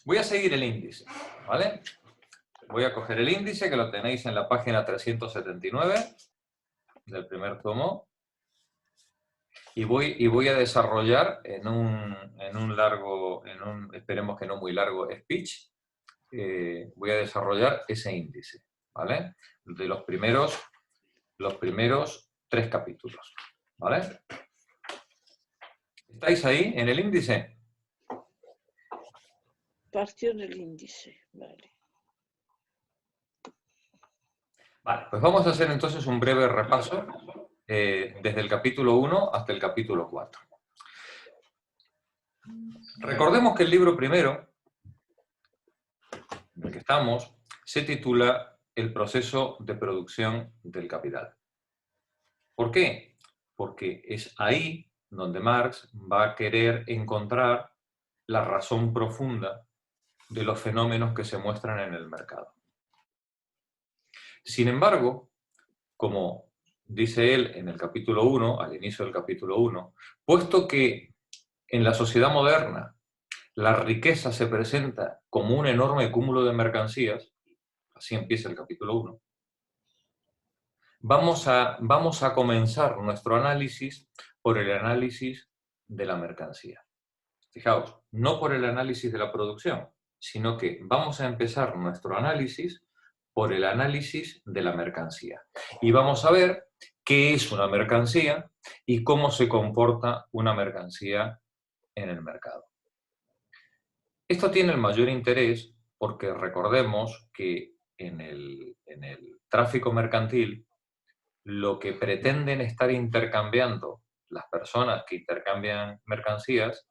Voy a seguir el índice, ¿vale? Voy a coger el índice, que lo tenéis en la página 379 del primer tomo, y voy a desarrollar en un largo, esperemos que no muy largo speech, voy a desarrollar ese índice, ¿vale? De los primeros 3 capítulos, ¿vale? ¿Estáis ahí en el índice? Partió del índice, vale. Vale, pues vamos a hacer entonces un breve repaso desde el capítulo 1 hasta el capítulo 4. Recordemos que el libro primero, en el que estamos, se titula El proceso de producción del capital. ¿Por qué? Porque es ahí donde Marx va a querer encontrar la razón profunda de los fenómenos que se muestran en el mercado. Sin embargo, como dice él en el capítulo 1, al inicio del capítulo 1, puesto que en la sociedad moderna la riqueza se presenta como un enorme cúmulo de mercancías, así empieza el capítulo 1, vamos a comenzar nuestro análisis por el análisis de la mercancía. Fijaos, no por el análisis de la producción, sino que vamos a empezar nuestro análisis por el análisis de la mercancía. Y vamos a ver qué es una mercancía y cómo se comporta una mercancía en el mercado. Esto tiene el mayor interés porque recordemos que en el tráfico mercantil lo que pretenden estar intercambiando las personas que intercambian mercancías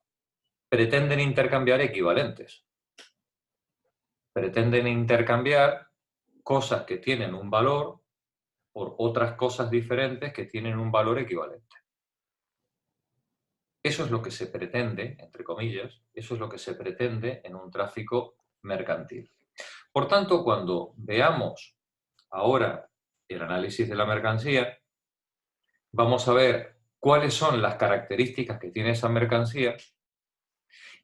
pretenden intercambiar equivalentes. Pretenden intercambiar cosas que tienen un valor por otras cosas diferentes que tienen un valor equivalente. Eso es lo que se pretende, entre comillas, eso es lo que se pretende en un tráfico mercantil. Por tanto, cuando veamos ahora el análisis de la mercancía, vamos a ver cuáles son las características que tiene esa mercancía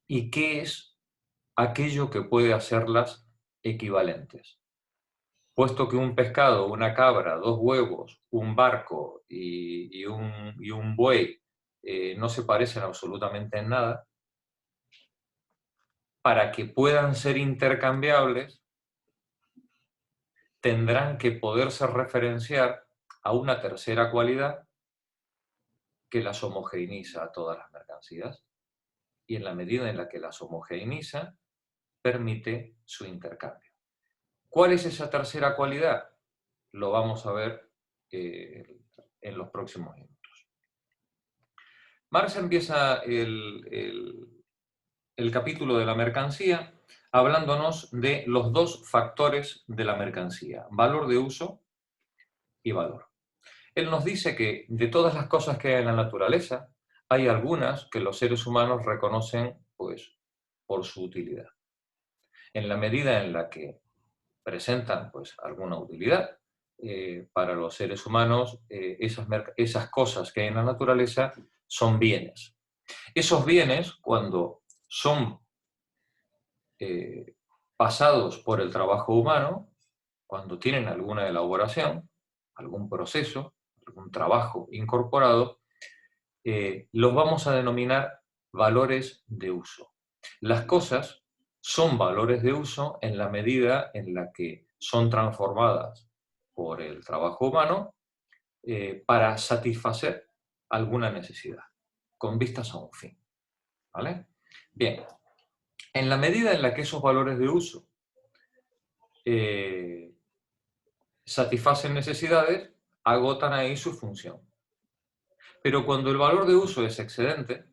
y qué es aquello que puede hacerlas equivalentes. Puesto que un pescado, una cabra, 2 huevos, un barco y un buey no se parecen absolutamente en nada, para que puedan ser intercambiables, tendrán que poderse referenciar a una tercera cualidad que las homogeneiza a todas las mercancías, y en la medida en la que las homogeneiza, permite su intercambio. ¿Cuál es esa tercera cualidad? Lo vamos a ver en los próximos minutos. Marx empieza el capítulo de la mercancía hablándonos de los 2 factores de la mercancía, valor de uso y valor. Él nos dice que de todas las cosas que hay en la naturaleza, hay algunas que los seres humanos reconocen pues, por su utilidad. En la medida en la que presentan pues, alguna utilidad, para los seres humanos esas cosas que hay en la naturaleza son bienes. Esos bienes, cuando son pasados por el trabajo humano, cuando tienen alguna elaboración, algún proceso, algún trabajo incorporado, los vamos a denominar valores de uso. Las cosas son valores de uso en la medida en la que son transformadas por el trabajo humano para satisfacer alguna necesidad, con vistas a un fin. ¿Vale? Bien, en la medida en la que esos valores de uso satisfacen necesidades, agotan ahí su función. Pero cuando el valor de uso es excedente,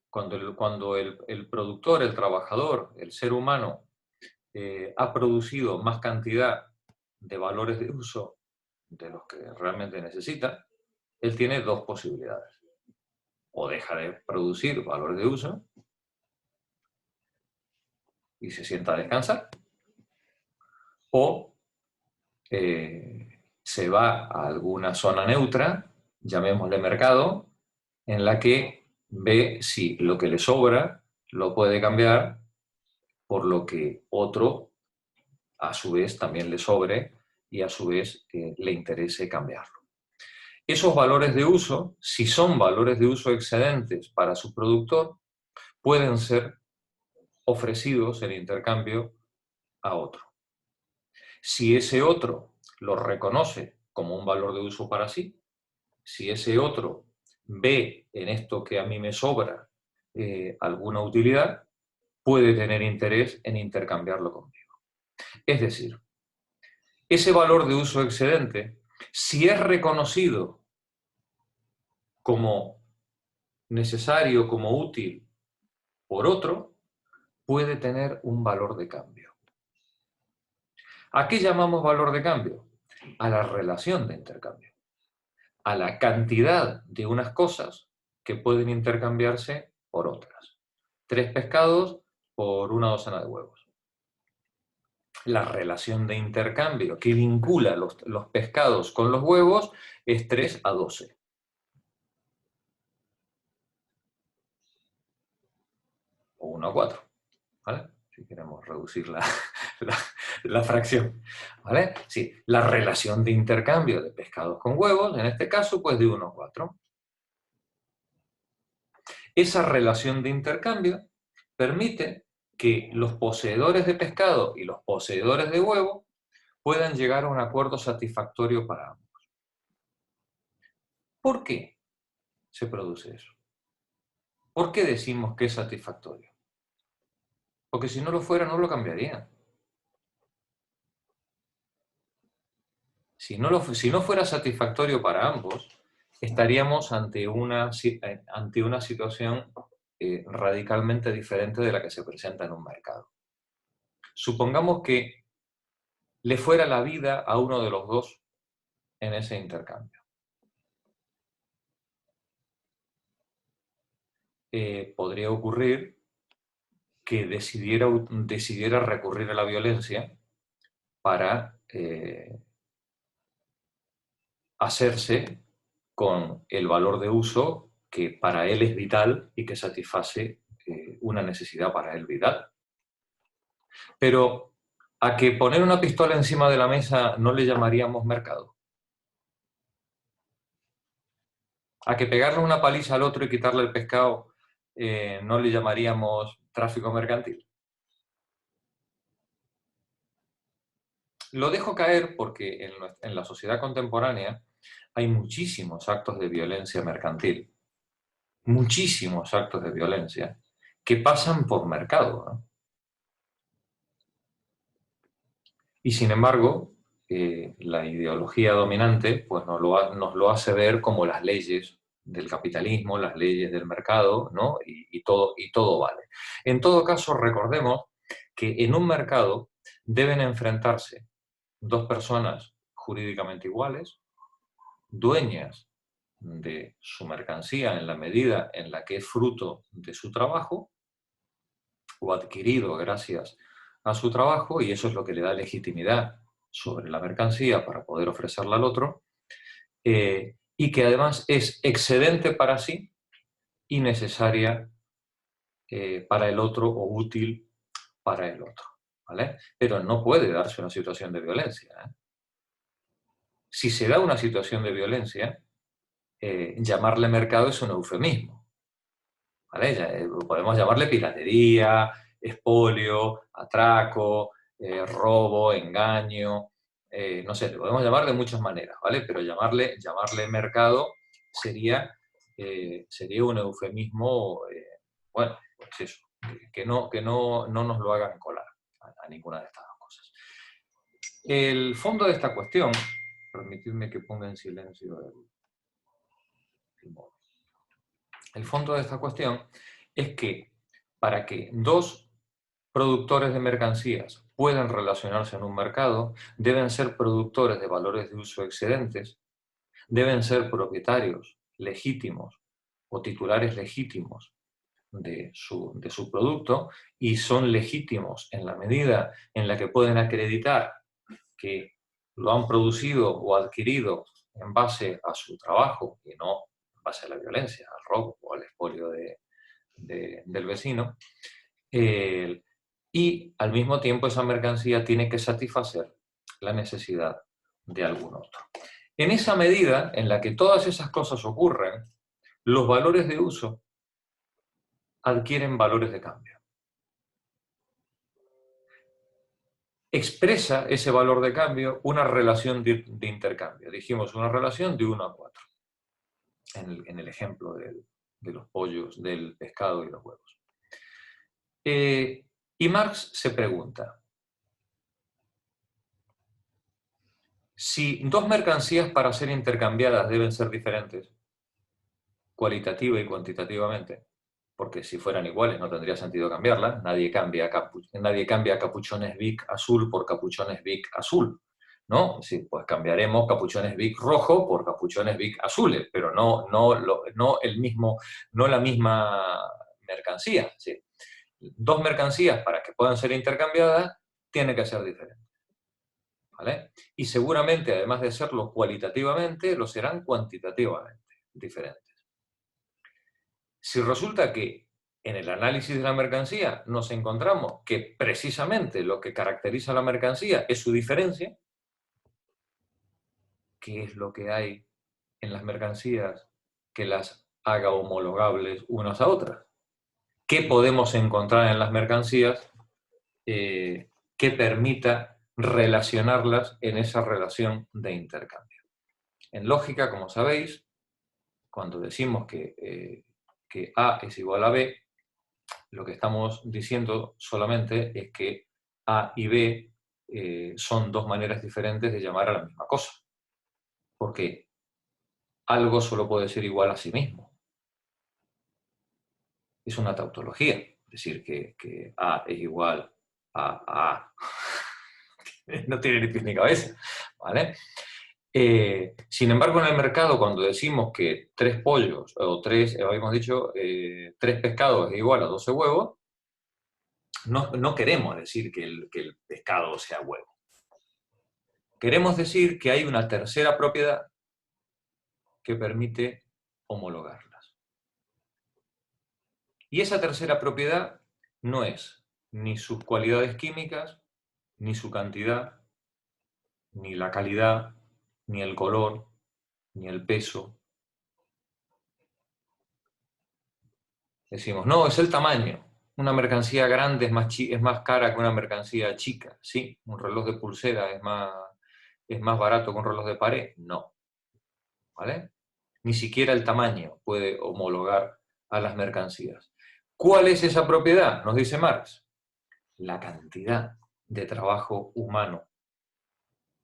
cuando el productor, el trabajador, el ser humano ha producido más cantidad de valores de uso de los que realmente necesita, él tiene 2 posibilidades. O deja de producir valores de uso y se sienta a descansar, o se va a alguna zona neutra, llamémosle mercado, en la que ve si lo que le sobra lo puede cambiar por lo que otro, a su vez, también le sobre y a su vez le interese cambiarlo. Esos valores de uso, si son valores de uso excedentes para su productor, pueden ser ofrecidos en intercambio a otro. Si ese otro lo reconoce como un valor de uso para sí, si ese otro ve en esto que a mí me sobra alguna utilidad, puede tener interés en intercambiarlo conmigo. Es decir, ese valor de uso excedente, si es reconocido como necesario, como útil por otro, puede tener un valor de cambio. ¿A qué llamamos valor de cambio? A la relación de intercambio, a la cantidad de unas cosas que pueden intercambiarse por otras. 3 pescados por una docena de huevos. La relación de intercambio que vincula los pescados con los huevos es 3 a 12. O 1 a 4, ¿vale? Si queremos reducir la fracción, ¿vale? Sí, la relación de intercambio de pescados con huevos, en este caso, pues de 1 a 4. Esa relación de intercambio permite que los poseedores de pescado y los poseedores de huevo puedan llegar a un acuerdo satisfactorio para ambos. ¿Por qué se produce eso? ¿Por qué decimos que es satisfactorio? Porque si no lo fuera, no lo cambiarían. Si no fuera satisfactorio para ambos, estaríamos ante una situación radicalmente diferente de la que se presenta en un mercado. Supongamos que le fuera la vida a uno de los dos en ese intercambio. Podría ocurrir que decidiera recurrir a la violencia para hacerse con el valor de uso que para él es vital y que satisface una necesidad para él vital. Pero a que poner una pistola encima de la mesa no le llamaríamos mercado. A que pegarle una paliza al otro y quitarle el pescado no le llamaríamos tráfico mercantil. Lo dejo caer porque en la sociedad contemporánea hay muchísimos actos de violencia mercantil, muchísimos actos de violencia que pasan por mercado, ¿no? Y sin embargo, la ideología dominante pues nos lo hace ver como las leyes del capitalismo, las leyes del mercado, ¿no? y todo vale. En todo caso, recordemos que en un mercado deben enfrentarse dos personas jurídicamente iguales, dueñas de su mercancía en la medida en la que es fruto de su trabajo o adquirido gracias a su trabajo, y eso es lo que le da legitimidad sobre la mercancía para poder ofrecerla al otro, y que además es excedente para sí y necesaria para el otro o útil para el otro, ¿vale? Pero no puede darse una situación de violencia, ¿eh? Si se da una situación de violencia, llamarle mercado es un eufemismo, ¿vale? Podemos llamarle piratería, expolio, atraco, robo, engaño, no sé, le podemos llamar de muchas maneras, ¿vale? Pero llamarle mercado sería un eufemismo, bueno, pues eso, que no nos lo hagan colar a ninguna de estas dos cosas. El fondo de esta cuestión, permitidme que ponga en silencio el móvil. El fondo de esta cuestión es que para que dos productores de mercancías puedan relacionarse en un mercado, deben ser productores de valores de uso excedentes, deben ser propietarios legítimos o titulares legítimos de su producto, y son legítimos en la medida en la que pueden acreditar que lo han producido o adquirido en base a su trabajo y no en base a la violencia, al robo o al expolio del vecino. y al mismo tiempo esa mercancía tiene que satisfacer la necesidad de algún otro. En esa medida en la que todas esas cosas ocurren, los valores de uso adquieren valores de cambio. Expresa ese valor de cambio una relación de intercambio. Dijimos una relación de 1 a 4, en el ejemplo de los pollos, del pescado y los huevos. Y Marx se pregunta, si dos mercancías para ser intercambiadas deben ser diferentes, cualitativa y cuantitativamente, porque si fueran iguales no tendría sentido cambiarlas, nadie cambia capuchones Vic azul por capuchones Vic azul, ¿no? Sí, pues cambiaremos capuchones Vic rojo por capuchones Vic azules, pero no la misma mercancía. ¿Sí? Dos mercancías para que puedan ser intercambiadas tienen que ser diferentes. ¿Vale? Y seguramente, además de serlo cualitativamente, lo serán cuantitativamente diferentes. Si resulta que en el análisis de la mercancía nos encontramos que precisamente lo que caracteriza a la mercancía es su diferencia, ¿qué es lo que hay en las mercancías que las haga homologables unas a otras? ¿Qué podemos encontrar en las mercancías que permita relacionarlas en esa relación de intercambio? En lógica, como sabéis, cuando decimos que A es igual a B, lo que estamos diciendo solamente es que A y B son dos maneras diferentes de llamar a la misma cosa. Porque algo solo puede ser igual a sí mismo. Es una tautología. Es decir, que A es igual a A. No tiene ni pies ni cabeza. ¿Vale? Sin embargo, en el mercado, cuando decimos que 3 pollos, o habíamos dicho, 3 pescados es igual a 12 huevos, no queremos decir que el pescado sea huevo. Queremos decir que hay una tercera propiedad que permite homologarlas. Y esa tercera propiedad no es ni sus cualidades químicas, ni su cantidad, ni la calidad, ni el color, ni el peso. Decimos, no, es el tamaño. Una mercancía grande es más cara que una mercancía chica. Sí, un reloj de pulsera es más barato que un reloj de pared. No. ¿Vale? Ni siquiera el tamaño puede homologar a las mercancías. ¿Cuál es esa propiedad? Nos dice Marx. La cantidad de trabajo humano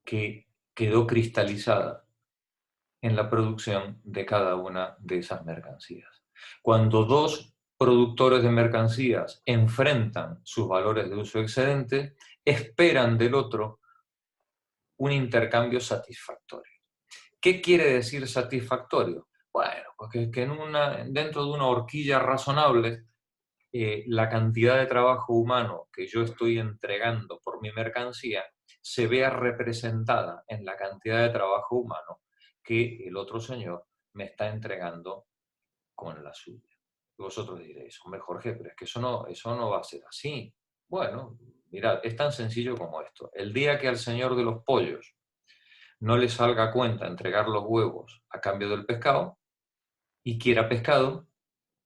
que quedó cristalizada en la producción de cada una de esas mercancías. Cuando dos productores de mercancías enfrentan sus valores de uso excedente, esperan del otro un intercambio satisfactorio. ¿Qué quiere decir satisfactorio? Bueno, pues que dentro de una horquilla razonable, la cantidad de trabajo humano que yo estoy entregando por mi mercancía se vea representada en la cantidad de trabajo humano que el otro señor me está entregando con la suya. Y vosotros diréis, hombre Jorge, pero es que eso no va a ser así. Bueno, mirad, es tan sencillo como esto. El día que al señor de los pollos no le salga a cuenta entregar los huevos a cambio del pescado y quiera pescado,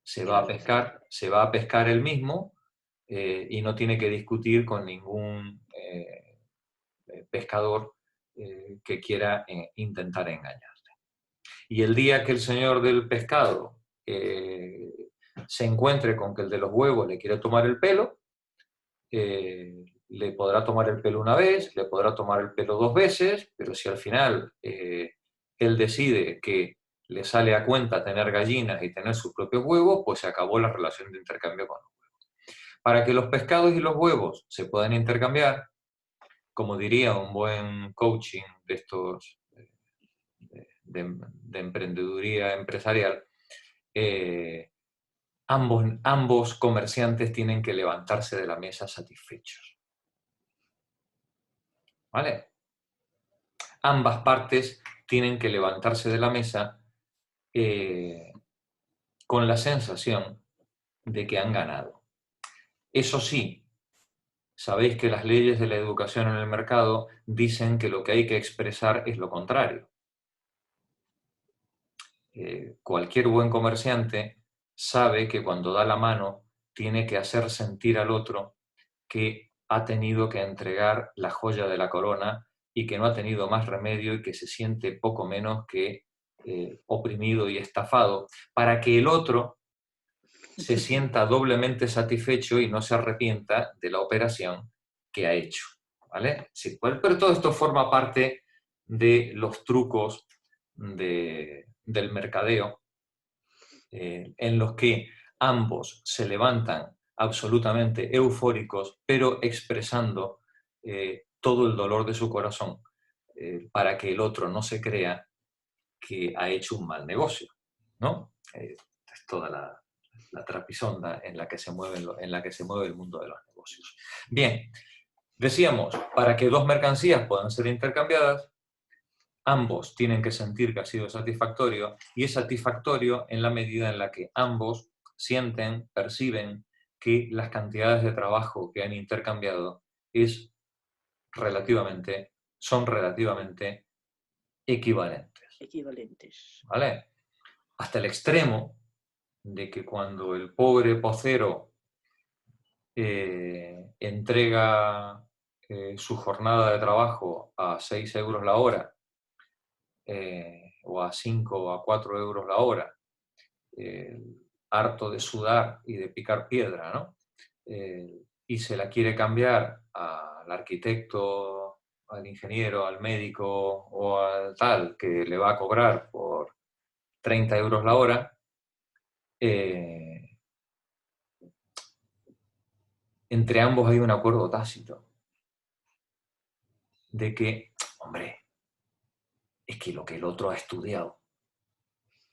se va a pescar él mismo y no tiene que discutir con ningún pescador que quiera intentar engañarle. Y el día que el señor del pescado se encuentre con que el de los huevos le quiere tomar el pelo, le podrá tomar el pelo una vez, le podrá tomar el pelo 2 veces, pero si al final él decide que le sale a cuenta tener gallinas y tener sus propios huevos, pues se acabó la relación de intercambio con los huevos. Para que los pescados y los huevos se puedan intercambiar, como diría un buen coaching de estos de emprendeduría empresarial, ambos comerciantes tienen que levantarse de la mesa satisfechos. ¿Vale? Ambas partes tienen que levantarse de la mesa con la sensación de que han ganado. Eso sí, Sabéis que las leyes de la educación en el mercado dicen que lo que hay que expresar es lo contrario. Cualquier buen comerciante sabe que cuando da la mano tiene que hacer sentir al otro que ha tenido que entregar la joya de la corona y que no ha tenido más remedio y que se siente poco menos que oprimido y estafado, para que el otro se sienta doblemente satisfecho y no se arrepienta de la operación que ha hecho. ¿Vale? Sí, pero todo esto forma parte de los trucos del mercadeo, en los que ambos se levantan absolutamente eufóricos, pero expresando todo el dolor de su corazón, para que el otro no se crea que ha hecho un mal negocio, ¿no? Es toda la trapisonda en la que se mueve el mundo de los negocios. Bien, decíamos, para que dos mercancías puedan ser intercambiadas, ambos tienen que sentir que ha sido satisfactorio, y es satisfactorio en la medida en la que ambos sienten, perciben que las cantidades de trabajo que han intercambiado son relativamente equivalentes. ¿Vale? Hasta el extremo de que cuando el pobre pocero entrega su jornada de trabajo a 6 euros la hora, o a 5 o a 4 euros la hora, harto de sudar y de picar piedra, ¿no? Y se la quiere cambiar al arquitecto, al ingeniero, al médico o al tal, que le va a cobrar por 30 euros la hora, entre ambos hay un acuerdo tácito de que, hombre, es que lo que el otro ha estudiado,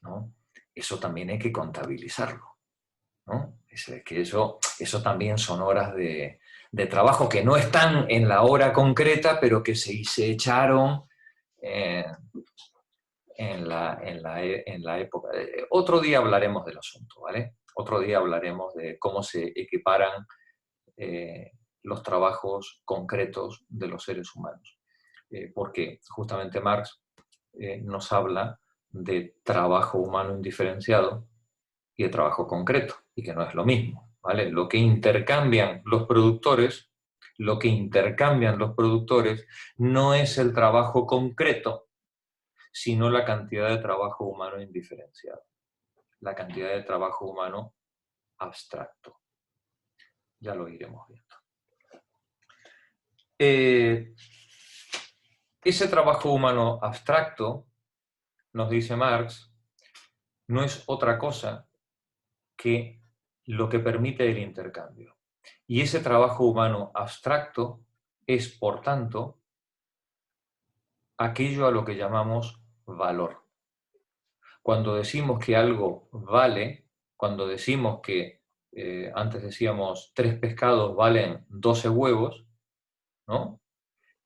¿no? Eso también hay que contabilizarlo, ¿no? Es que eso también son horas de trabajo que no están en la hora concreta, pero que se echaron en la época. Otro día hablaremos del asunto, ¿vale? Otro día hablaremos de cómo se equiparan los trabajos concretos de los seres humanos. Porque justamente Marx nos habla de trabajo humano indiferenciado y de trabajo concreto, y que no es lo mismo, ¿vale? Lo que intercambian los productores no es el trabajo concreto, sino la cantidad de trabajo humano indiferenciado, la cantidad de trabajo humano abstracto. Ya lo iremos viendo. Ese trabajo humano abstracto, nos dice Marx, no es otra cosa que lo que permite el intercambio. Y ese trabajo humano abstracto es, por tanto, aquello a lo que llamamos valor. Cuando decimos que algo vale, cuando decimos que, antes decíamos, 3 pescados valen 12 huevos, ¿no?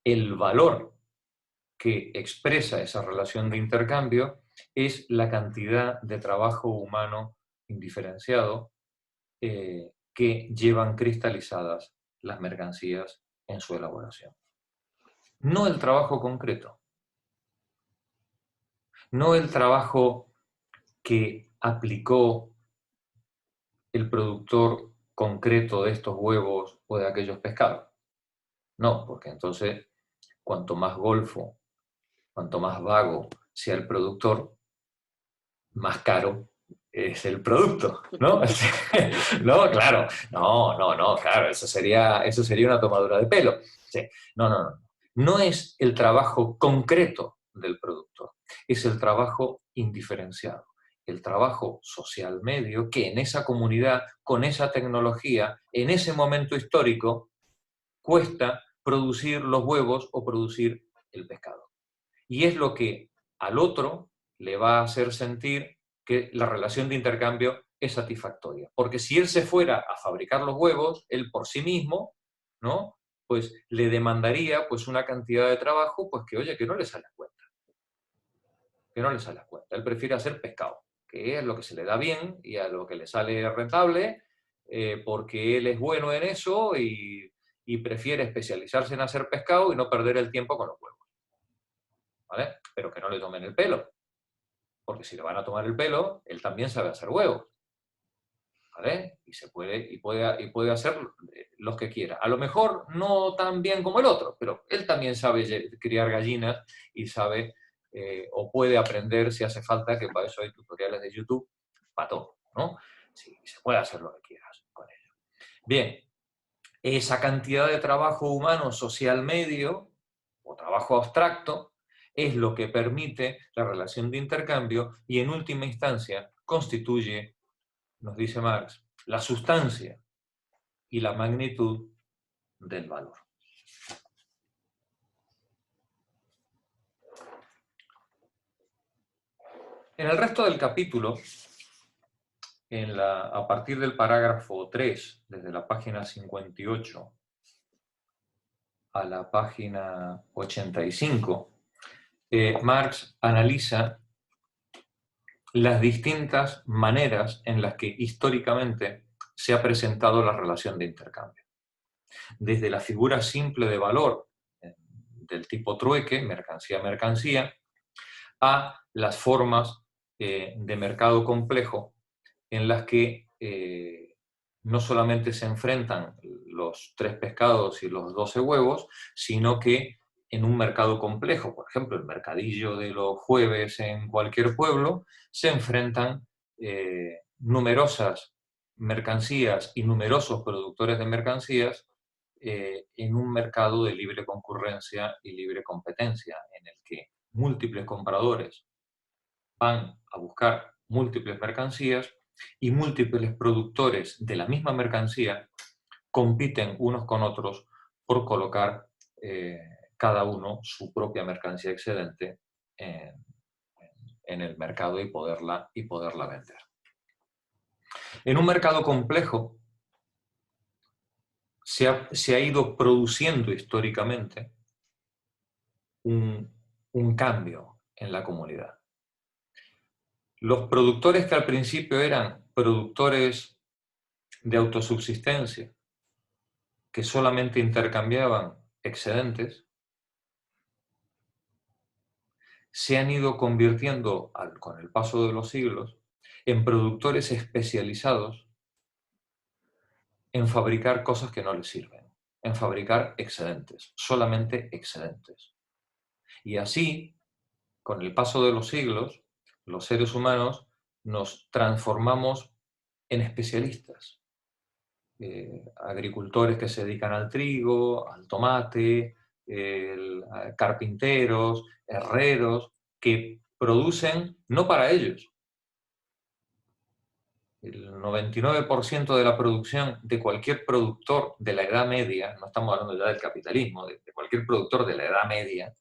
El valor que expresa esa relación de intercambio es la cantidad de trabajo humano indiferenciado que llevan cristalizadas las mercancías en su elaboración. No el trabajo concreto, no el trabajo que aplicó el productor concreto de estos huevos o de aquellos pescados. No, porque entonces cuanto más golfo, cuanto más vago sea el productor, más caro es el producto, ¿no? No, claro, no, claro, eso sería una tomadura de pelo. Sí. No. No es el trabajo concreto del productor, es el trabajo indiferenciado, el trabajo social medio que en esa comunidad, con esa tecnología, en ese momento histórico, cuesta producir los huevos o producir el pescado. Y es lo que al otro le va a hacer sentir que la relación de intercambio es satisfactoria. Porque si él se fuera a fabricar los huevos, él por sí mismo, ¿no? Pues le demandaría pues una cantidad de trabajo pues que, oye, que no le sale a cuenta. Que no le sale a cuenta. Él prefiere hacer pescado, que es lo que se le da bien y a lo que le sale rentable, porque él es bueno en eso y y prefiere especializarse en hacer pescado y no perder el tiempo con los huevos. ¿Vale? Pero que no le tomen el pelo, porque si le van a tomar el pelo, él también sabe hacer huevos. ¿Vale? Y puede hacer los que quiera. A lo mejor no tan bien como el otro, pero él también sabe criar gallinas y sabe o puede aprender si hace falta, que para eso hay tutoriales de YouTube, para todo, ¿no? Sí, se puede hacer lo que quieras con ello. Bien, esa cantidad de trabajo humano social medio o trabajo abstracto es lo que permite la relación de intercambio y en última instancia constituye, nos dice Marx, la sustancia y la magnitud del valor. En el resto del capítulo, a partir del parágrafo 3, desde la página 58 a la página 85, Marx analiza las distintas maneras en las que históricamente se ha presentado la relación de intercambio. Desde la figura simple de valor del tipo trueque, mercancía-mercancía, a las formas de mercado complejo en las que no solamente se enfrentan los 3 pescados y los 12 huevos, sino que en un mercado complejo, por ejemplo, el mercadillo de los jueves en cualquier pueblo, se enfrentan numerosas mercancías y numerosos productores de mercancías en un mercado de libre concurrencia y libre competencia, en el que múltiples compradores van a buscar múltiples mercancías y múltiples productores de la misma mercancía compiten unos con otros por colocar cada uno su propia mercancía excedente en el mercado y poderla vender. En un mercado complejo se ha ido produciendo históricamente un cambio en la comunidad. Los productores que al principio eran productores de autosubsistencia, que solamente intercambiaban excedentes, se han ido convirtiendo, con el paso de los siglos, en productores especializados en fabricar cosas que no les sirven, en fabricar excedentes, solamente excedentes. Y así, con el paso de los siglos, los seres humanos nos transformamos en especialistas. Agricultores que se dedican al trigo, al tomate, carpinteros, herreros, que producen no para ellos. El 99% de la producción de cualquier productor de la Edad Media, no estamos hablando ya del capitalismo, de cualquier productor de la Edad Media,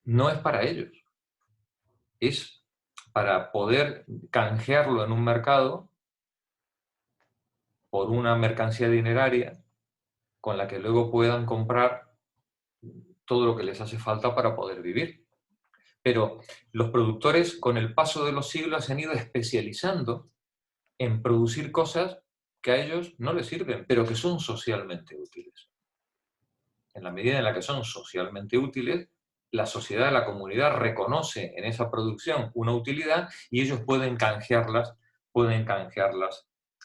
no es para ellos. Es para poder canjearlo en un mercado por una mercancía dineraria con la que luego puedan comprar todo lo que les hace falta para poder vivir. Pero los productores, con el paso de los siglos, se han ido especializando en producir cosas que a ellos no les sirven, pero que son socialmente útiles. En la medida en la que son socialmente útiles, la sociedad, la comunidad reconoce en esa producción una utilidad y ellos pueden canjearlas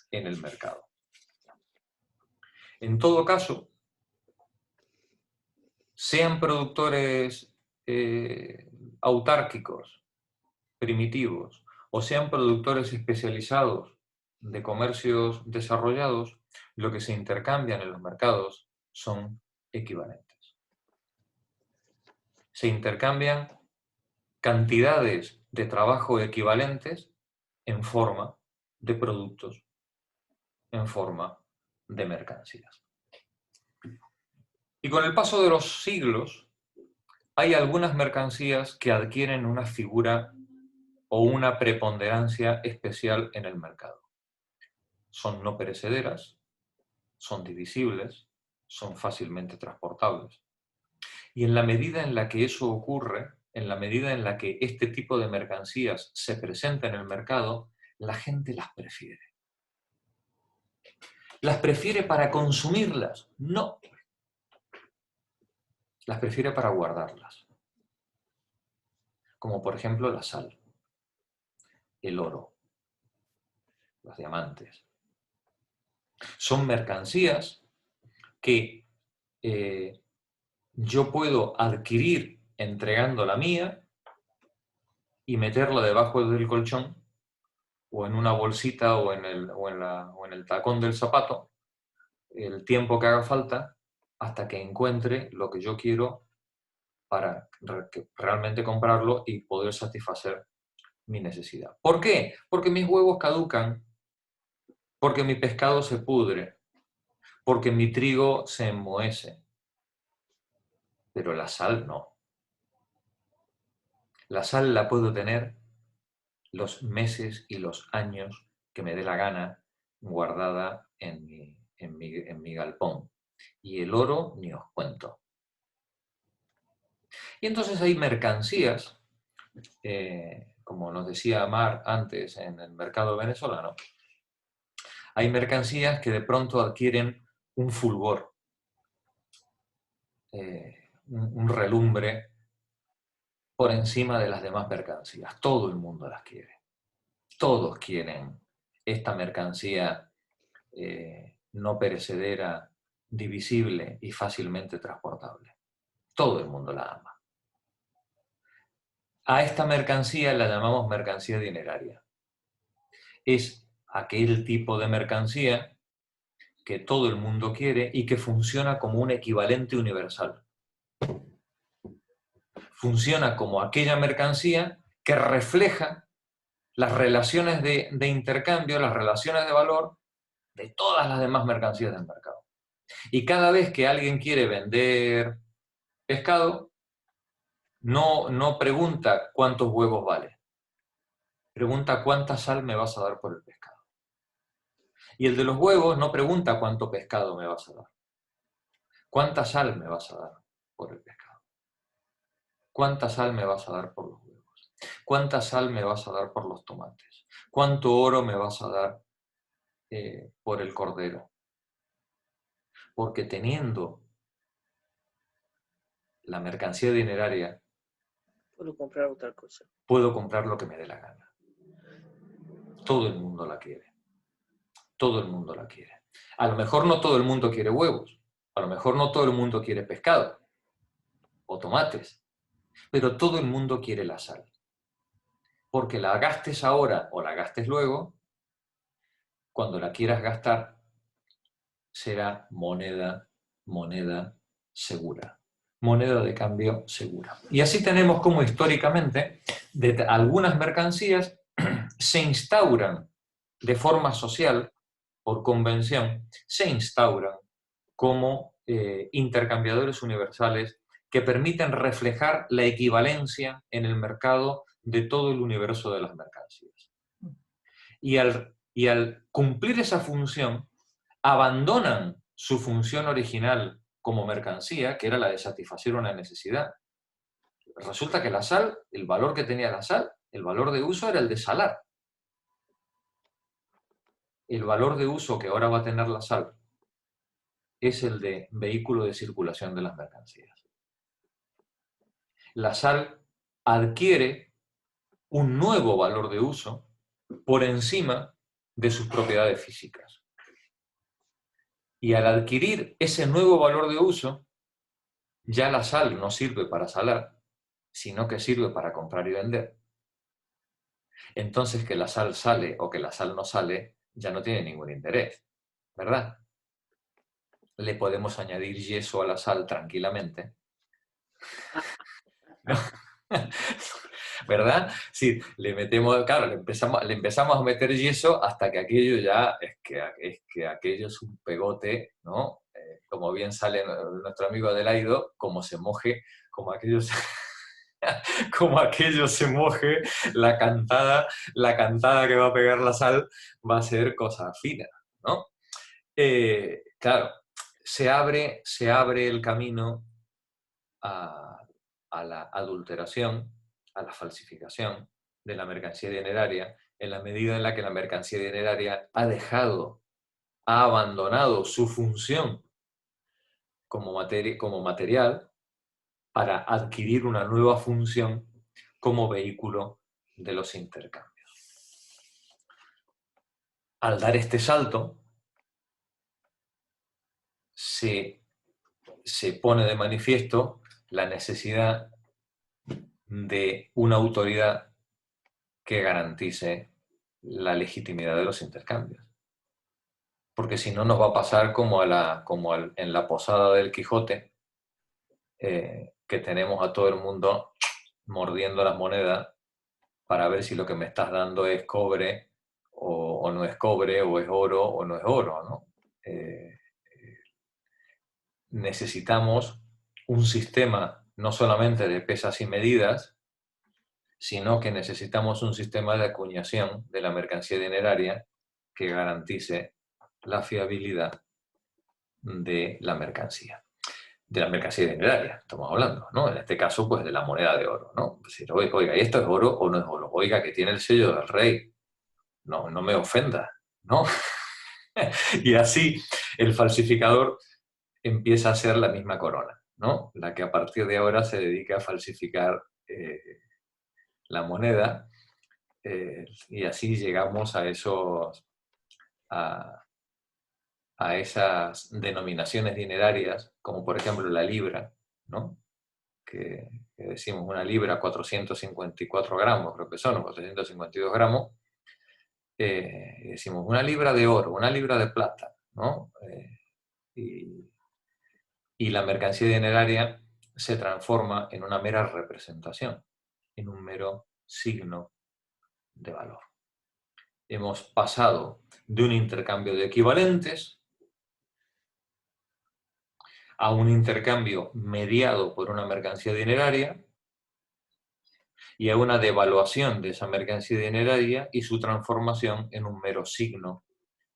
en el mercado. En todo caso, sean productores autárquicos, primitivos, o sean productores especializados de comercios desarrollados, lo que se intercambian en los mercados son equivalentes. Se intercambian cantidades de trabajo equivalentes en forma de productos, en forma de mercancías. Y con el paso de los siglos, hay algunas mercancías que adquieren una figura o una preponderancia especial en el mercado. Son no perecederas, son divisibles, son fácilmente transportables. Y en la medida en la que eso ocurre, en la medida en la que este tipo de mercancías se presenta en el mercado, la gente las prefiere. ¿Las prefiere para consumirlas? No. Las prefiere para guardarlas. Como por ejemplo la sal, el oro, los diamantes. Son mercancías que yo puedo adquirir entregando la mía y meterla debajo del colchón o en una bolsita o en el tacón del zapato el tiempo que haga falta hasta que encuentre lo que yo quiero para realmente comprarlo y poder satisfacer mi necesidad. ¿Por qué? Porque mis huevos caducan, porque mi pescado se pudre, porque mi trigo se enmohece. Pero la sal no. La sal la puedo tener los meses y los años que me dé la gana guardada en mi galpón. Y el oro ni os cuento. Y entonces hay mercancías, como nos decía Mar antes en el mercado venezolano, hay mercancías que de pronto adquieren un fulgor, un relumbre por encima de las demás mercancías. Todo el mundo las quiere. Todos quieren esta mercancía no perecedera, divisible y fácilmente transportable. Todo el mundo la ama. A esta mercancía la llamamos mercancía dineraria. Es aquel tipo de mercancía que todo el mundo quiere y que funciona como un equivalente universal. Funciona como aquella mercancía que refleja las relaciones de intercambio, las relaciones de valor de todas las demás mercancías del mercado. Y cada vez que alguien quiere vender pescado, no pregunta cuántos huevos vale, pregunta cuánta sal me vas a dar por el pescado. Y el de los huevos no pregunta cuánto pescado me vas a dar, cuánta sal me vas a dar por el pescado, cuánta sal me vas a dar por los huevos, cuánta sal me vas a dar por los tomates, cuánto oro me vas a dar por el cordero. Porque teniendo la mercancía dineraria, Puedo comprar otra cosa. puedo comprar lo que me dé la gana. Todo el mundo la quiere. Todo el mundo la quiere. A lo mejor no todo el mundo quiere huevos. A lo mejor no todo el mundo quiere pescado o tomates. Pero todo el mundo quiere la sal. Porque la gastes ahora o la gastes luego, cuando la quieras gastar, será moneda segura. Moneda de cambio segura. Y así tenemos como históricamente de algunas mercancías se instauran de forma social, por convención, se instauran como intercambiadores universales que permiten reflejar la equivalencia en el mercado de todo el universo de las mercancías. Y al cumplir esa función, abandonan su función original como mercancía, que era la de satisfacer una necesidad. Resulta que la sal, el valor que tenía la sal, el valor de uso era el de salar. El valor de uso que ahora va a tener la sal es el de vehículo de circulación de las mercancías. La sal adquiere un nuevo valor de uso por encima de sus propiedades físicas. Y al adquirir ese nuevo valor de uso, ya la sal no sirve para salar, sino que sirve para comprar y vender. Entonces que la sal sale o que la sal no sale ya no tiene ningún interés, ¿verdad? Le podemos añadir yeso a la sal tranquilamente. ¿No? ¿Verdad? Sí, le metemos, claro, le empezamos a meter yeso hasta que aquello ya, es que aquello es un pegote, ¿no? Como bien sale nuestro amigo Adelaido, como se moje, como aquello se, como aquello se moje, la cantada que va a pegar la sal va a ser cosa fina, ¿no? Claro, se abre el camino a la adulteración, a la falsificación de la mercancía dineraria, en la medida en la que la mercancía dineraria ha dejado ha abandonado su función como material para adquirir una nueva función como vehículo de los intercambios. Al dar este salto, se pone de manifiesto la necesidad de una autoridad que garantice la legitimidad de los intercambios. Porque si no nos va a pasar como en la posada del Quijote, que tenemos a todo el mundo mordiendo las monedas para ver si lo que me estás dando es cobre o no es cobre, o es oro o no es oro, ¿no? Necesitamos un sistema no solamente de pesas y medidas, sino que necesitamos un sistema de acuñación de la mercancía dineraria que garantice la fiabilidad de la mercancía. De la mercancía dineraria, estamos hablando, ¿no? En este caso, pues de la moneda de oro, ¿no? Es decir, oiga, ¿y esto es oro o no es oro? Oiga, que tiene el sello del rey. No, no me ofenda, ¿no? Y así el falsificador empieza a ser la misma corona, ¿no? La que a partir de ahora se dedica a falsificar la moneda, y así llegamos a esas denominaciones dinerarias, como por ejemplo la libra, ¿no? Que decimos una libra, 454 gramos, creo que son, o 452 gramos, decimos una libra de oro, una libra de plata, ¿no? Y la mercancía dineraria se transforma en una mera representación, en un mero signo de valor. Hemos pasado de un intercambio de equivalentes a un intercambio mediado por una mercancía dineraria y a una devaluación de esa mercancía dineraria y su transformación en un mero signo,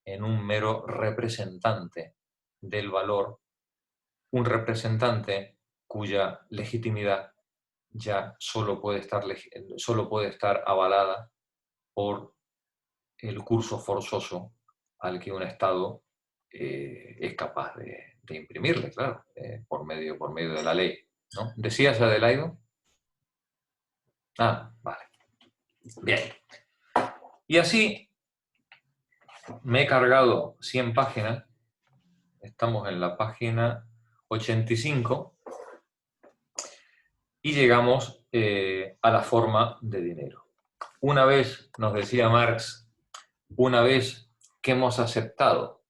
en un mero representante del valor, un representante cuya legitimidad ya solo puede estar avalada por el curso forzoso al que un Estado es capaz de imprimirle, claro, por medio de la ley, ¿no? ¿Decías, Adelaido? Ah, vale. Bien. Y así me he cargado 100 páginas. Estamos en la página 85 y llegamos a la forma de dinero. Una vez, nos decía Marx, una vez que hemos aceptado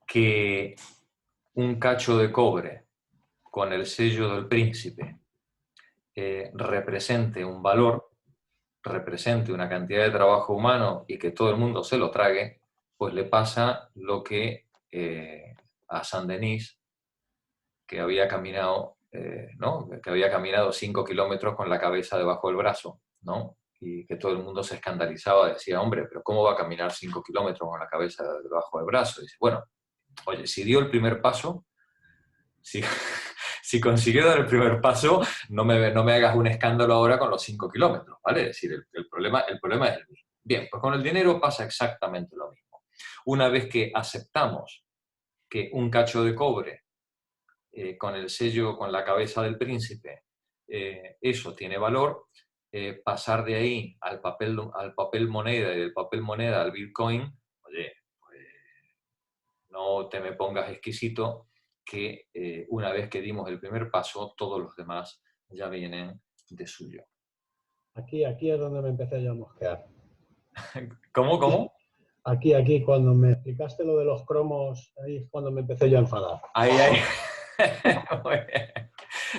que un cacho de cobre con el sello del príncipe represente un valor, represente una cantidad de trabajo humano y que todo el mundo se lo trague, pues le pasa lo que a Saint-Denis, que había caminado, ¿no? Que había caminado 5 kilómetros con la cabeza debajo del brazo, ¿no? Y que todo el mundo se escandalizaba, decía, hombre, pero ¿cómo va a caminar 5 kilómetros con la cabeza debajo del brazo? Y dice, bueno, oye, si dio el primer paso, si consiguió dar el primer paso, no me hagas un escándalo ahora con los 5 kilómetros, ¿vale? Es decir, el problema es el mismo. Bien, pues con el dinero pasa exactamente lo mismo. Una vez que aceptamos que un cacho de cobre con el sello, con la cabeza del príncipe, eso tiene valor, pasar de ahí al papel moneda y del papel moneda al Bitcoin, oye, pues no te me pongas exquisito, que una vez que dimos el primer paso, todos los demás ya vienen de suyo. Aquí es donde me empecé yo a mosquear. ¿Cómo? Aquí, cuando me explicaste lo de los cromos, ahí es cuando me empecé yo a enfadar. Ahí.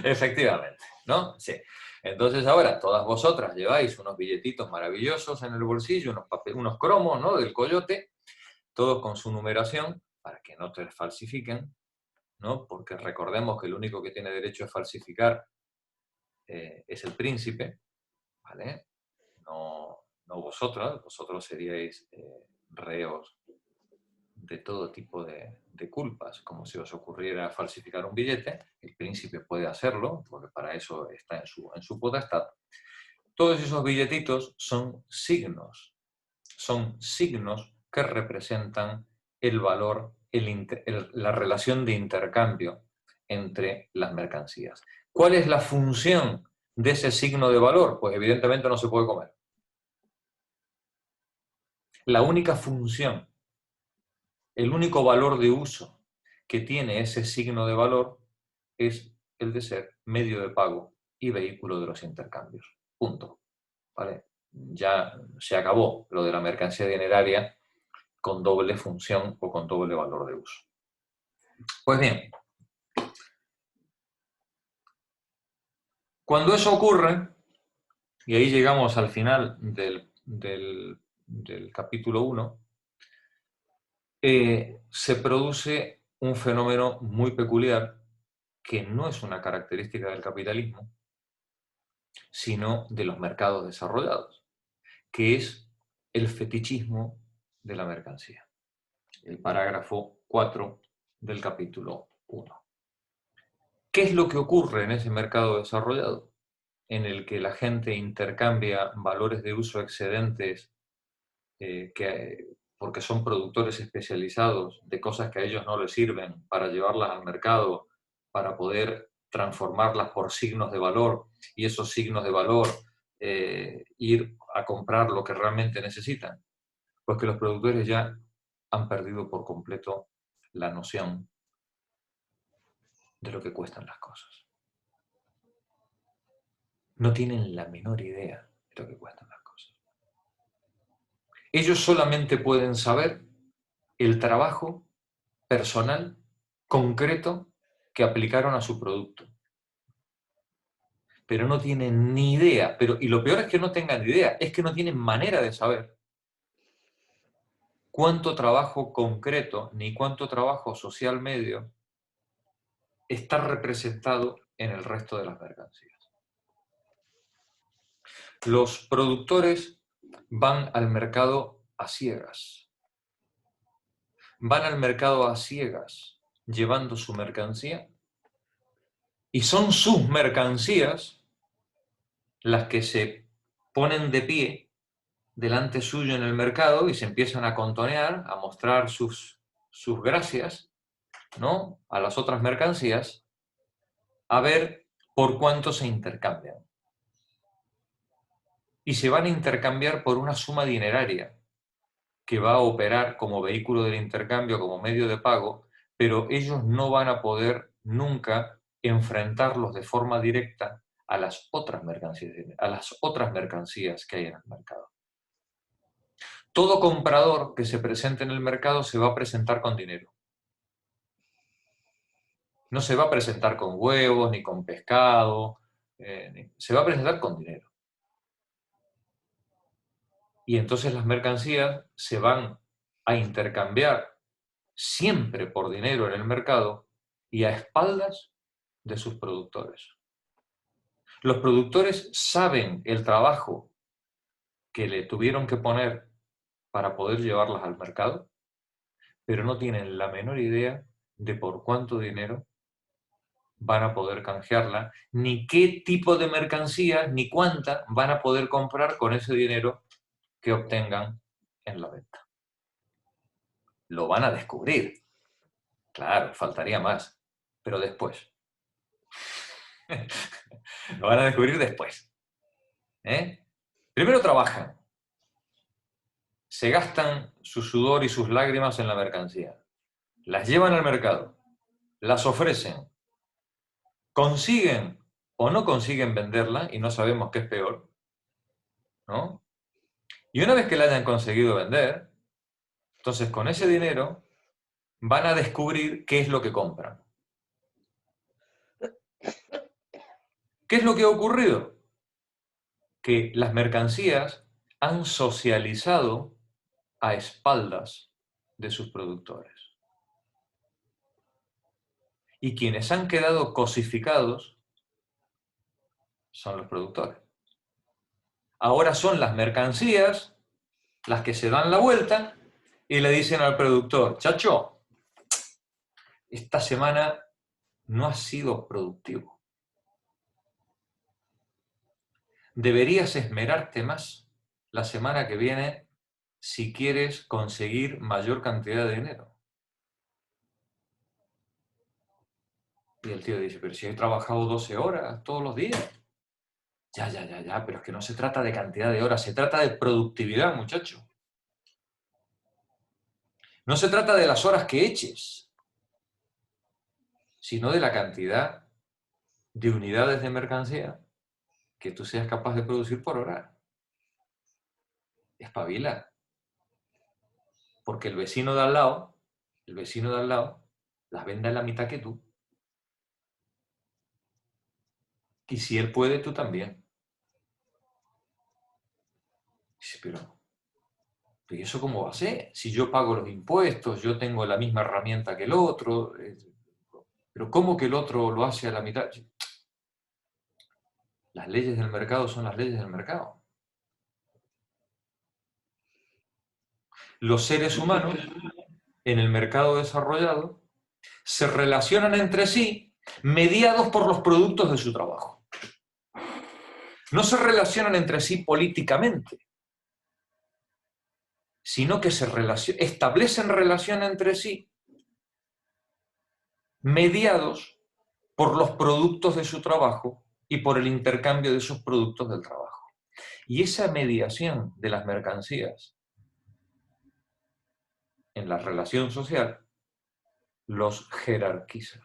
Efectivamente, ¿no? Sí. Entonces ahora todas vosotras lleváis unos billetitos maravillosos en el bolsillo, unos cromos, ¿no? Del coyote, todos con su numeración, para que no te falsifiquen, ¿no? Porque recordemos que el único que tiene derecho a falsificar es el príncipe, ¿vale? No vosotros seríais reos de todo tipo de culpas, como si os ocurriera falsificar un billete. El príncipe puede hacerlo, porque para eso está en su potestad. Todos esos billetitos son signos que representan el valor, la relación de intercambio entre las mercancías. ¿Cuál es la función de ese signo de valor? Pues evidentemente no se puede comer. La única función, el único valor de uso que tiene ese signo de valor es el de ser medio de pago y vehículo de los intercambios. Punto. ¿Vale? Ya se acabó lo de la mercancía dineraria con doble función o con doble valor de uso. Pues bien, cuando eso ocurre, y ahí llegamos al final del capítulo 1, se produce un fenómeno muy peculiar que no es una característica del capitalismo, sino de los mercados desarrollados, que es el fetichismo de la mercancía. El parágrafo 4 del capítulo 1. ¿Qué es lo que ocurre en ese mercado desarrollado? En el que la gente intercambia valores de uso excedentes porque son productores especializados de cosas que a ellos no les sirven para llevarlas al mercado, para poder transformarlas por signos de valor y esos signos de valor ir a comprar lo que realmente necesitan. Pues que los productores ya han perdido por completo la noción de lo que cuestan las cosas. No tienen la menor idea de lo que cuestan las cosas. Ellos solamente pueden saber el trabajo personal, concreto, que aplicaron a su producto. Pero no tienen ni idea, y lo peor es que no tengan ni idea, es que no tienen manera de saber cuánto trabajo concreto, ni cuánto trabajo social medio está representado en el resto de las mercancías. Los productores van al mercado a ciegas. Van al mercado a ciegas llevando su mercancía y son sus mercancías las que se ponen de pie delante suyo en el mercado y se empiezan a contonear, a mostrar sus gracias, ¿no?, a las otras mercancías, a ver por cuánto se intercambian. Y se van a intercambiar por una suma dineraria que va a operar como vehículo del intercambio, como medio de pago, pero ellos no van a poder nunca enfrentarlos de forma directa a las otras mercancías que hay en el mercado. Todo comprador que se presente en el mercado se va a presentar con dinero. No se va a presentar con huevos, ni con pescado, se va a presentar con dinero. Y entonces las mercancías se van a intercambiar siempre por dinero en el mercado y a espaldas de sus productores. Los productores saben el trabajo que le tuvieron que poner para poder llevarlas al mercado, pero no tienen la menor idea de por cuánto dinero van a poder canjearla, ni qué tipo de mercancía, ni cuánta van a poder comprar con ese dinero que obtengan en la venta. Lo van a descubrir. Claro, faltaría más, pero después. Lo van a descubrir después. Primero trabajan. Se gastan su sudor y sus lágrimas en la mercancía. Las llevan al mercado. Las ofrecen. Consiguen o no consiguen venderla, y no sabemos qué es peor, ¿no? Y una vez que la hayan conseguido vender, entonces con ese dinero van a descubrir qué es lo que compran. ¿Qué es lo que ha ocurrido? Que las mercancías han socializado a espaldas de sus productores. Y quienes han quedado cosificados son los productores. Ahora son las mercancías las que se dan la vuelta y le dicen al productor: chacho, esta semana no has sido productivo. Deberías esmerarte más la semana que viene si quieres conseguir mayor cantidad de dinero. Y el tío dice, pero si he trabajado 12 horas todos los días. Ya, pero es que no se trata de cantidad de horas, se trata de productividad, muchacho. No se trata de las horas que eches, sino de la cantidad de unidades de mercancía que tú seas capaz de producir por hora. Espabila. Porque el vecino de al lado, las vende a la mitad que tú. Y si él puede, tú también. Dice, pero ¿y eso cómo va a ser? Si yo pago los impuestos, yo tengo la misma herramienta que el otro, pero ¿cómo que el otro lo hace a la mitad? Las leyes del mercado son las leyes del mercado. Los seres humanos en el mercado desarrollado se relacionan entre sí mediados por los productos de su trabajo. No se relacionan entre sí políticamente, sino que establecen relación entre sí mediados por los productos de su trabajo y por el intercambio de esos productos del trabajo. Y esa mediación de las mercancías en la relación social los jerarquiza.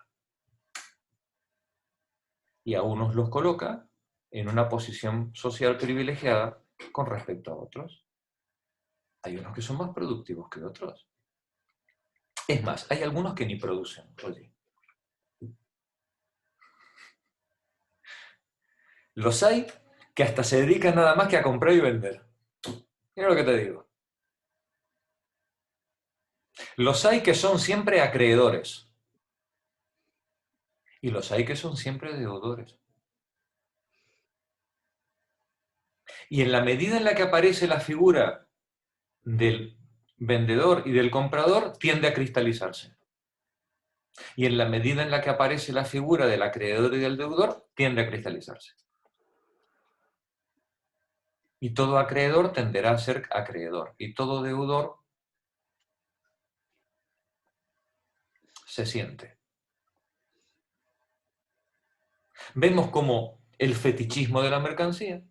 Y a unos los coloca en una posición social privilegiada con respecto a otros. Hay unos que son más productivos que otros. Es más, hay algunos que ni producen. Oye. Los hay que hasta se dedican nada más que a comprar y vender. Mira lo que te digo. Los hay que son siempre acreedores. Y los hay que son siempre deudores. Y en la medida en la que aparece la figura del vendedor y del comprador, tiende a cristalizarse. Y en la medida en la que aparece la figura del acreedor y del deudor, tiende a cristalizarse. Y todo acreedor tenderá a ser acreedor. Y todo deudor se siente. Vemos cómo el fetichismo de la mercancía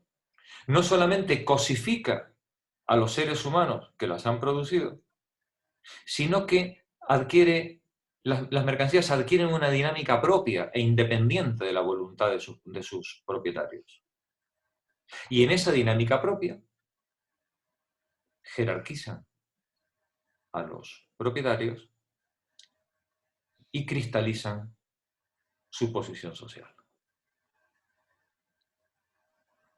no solamente cosifica a los seres humanos que las han producido, sino que las mercancías adquieren una dinámica propia e independiente de la voluntad de sus propietarios. Y en esa dinámica propia jerarquizan a los propietarios y cristalizan su posición social.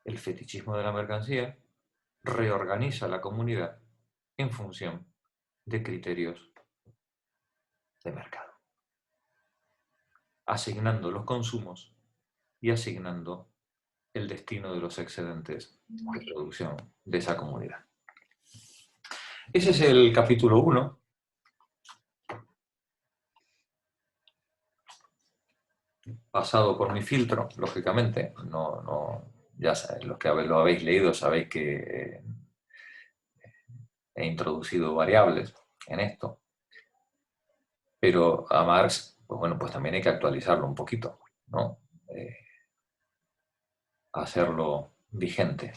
El fetichismo de la mercancía reorganiza la comunidad en función de criterios de mercado, asignando los consumos y asignando el destino de los excedentes de producción de esa comunidad. Ese es el capítulo 1. Pasado por mi filtro, lógicamente. Ya sabéis, los que lo habéis leído sabéis que he introducido variables en esto. Pero a Marx, pues bueno, pues también hay que actualizarlo un poquito, ¿no? Hacerlo vigente.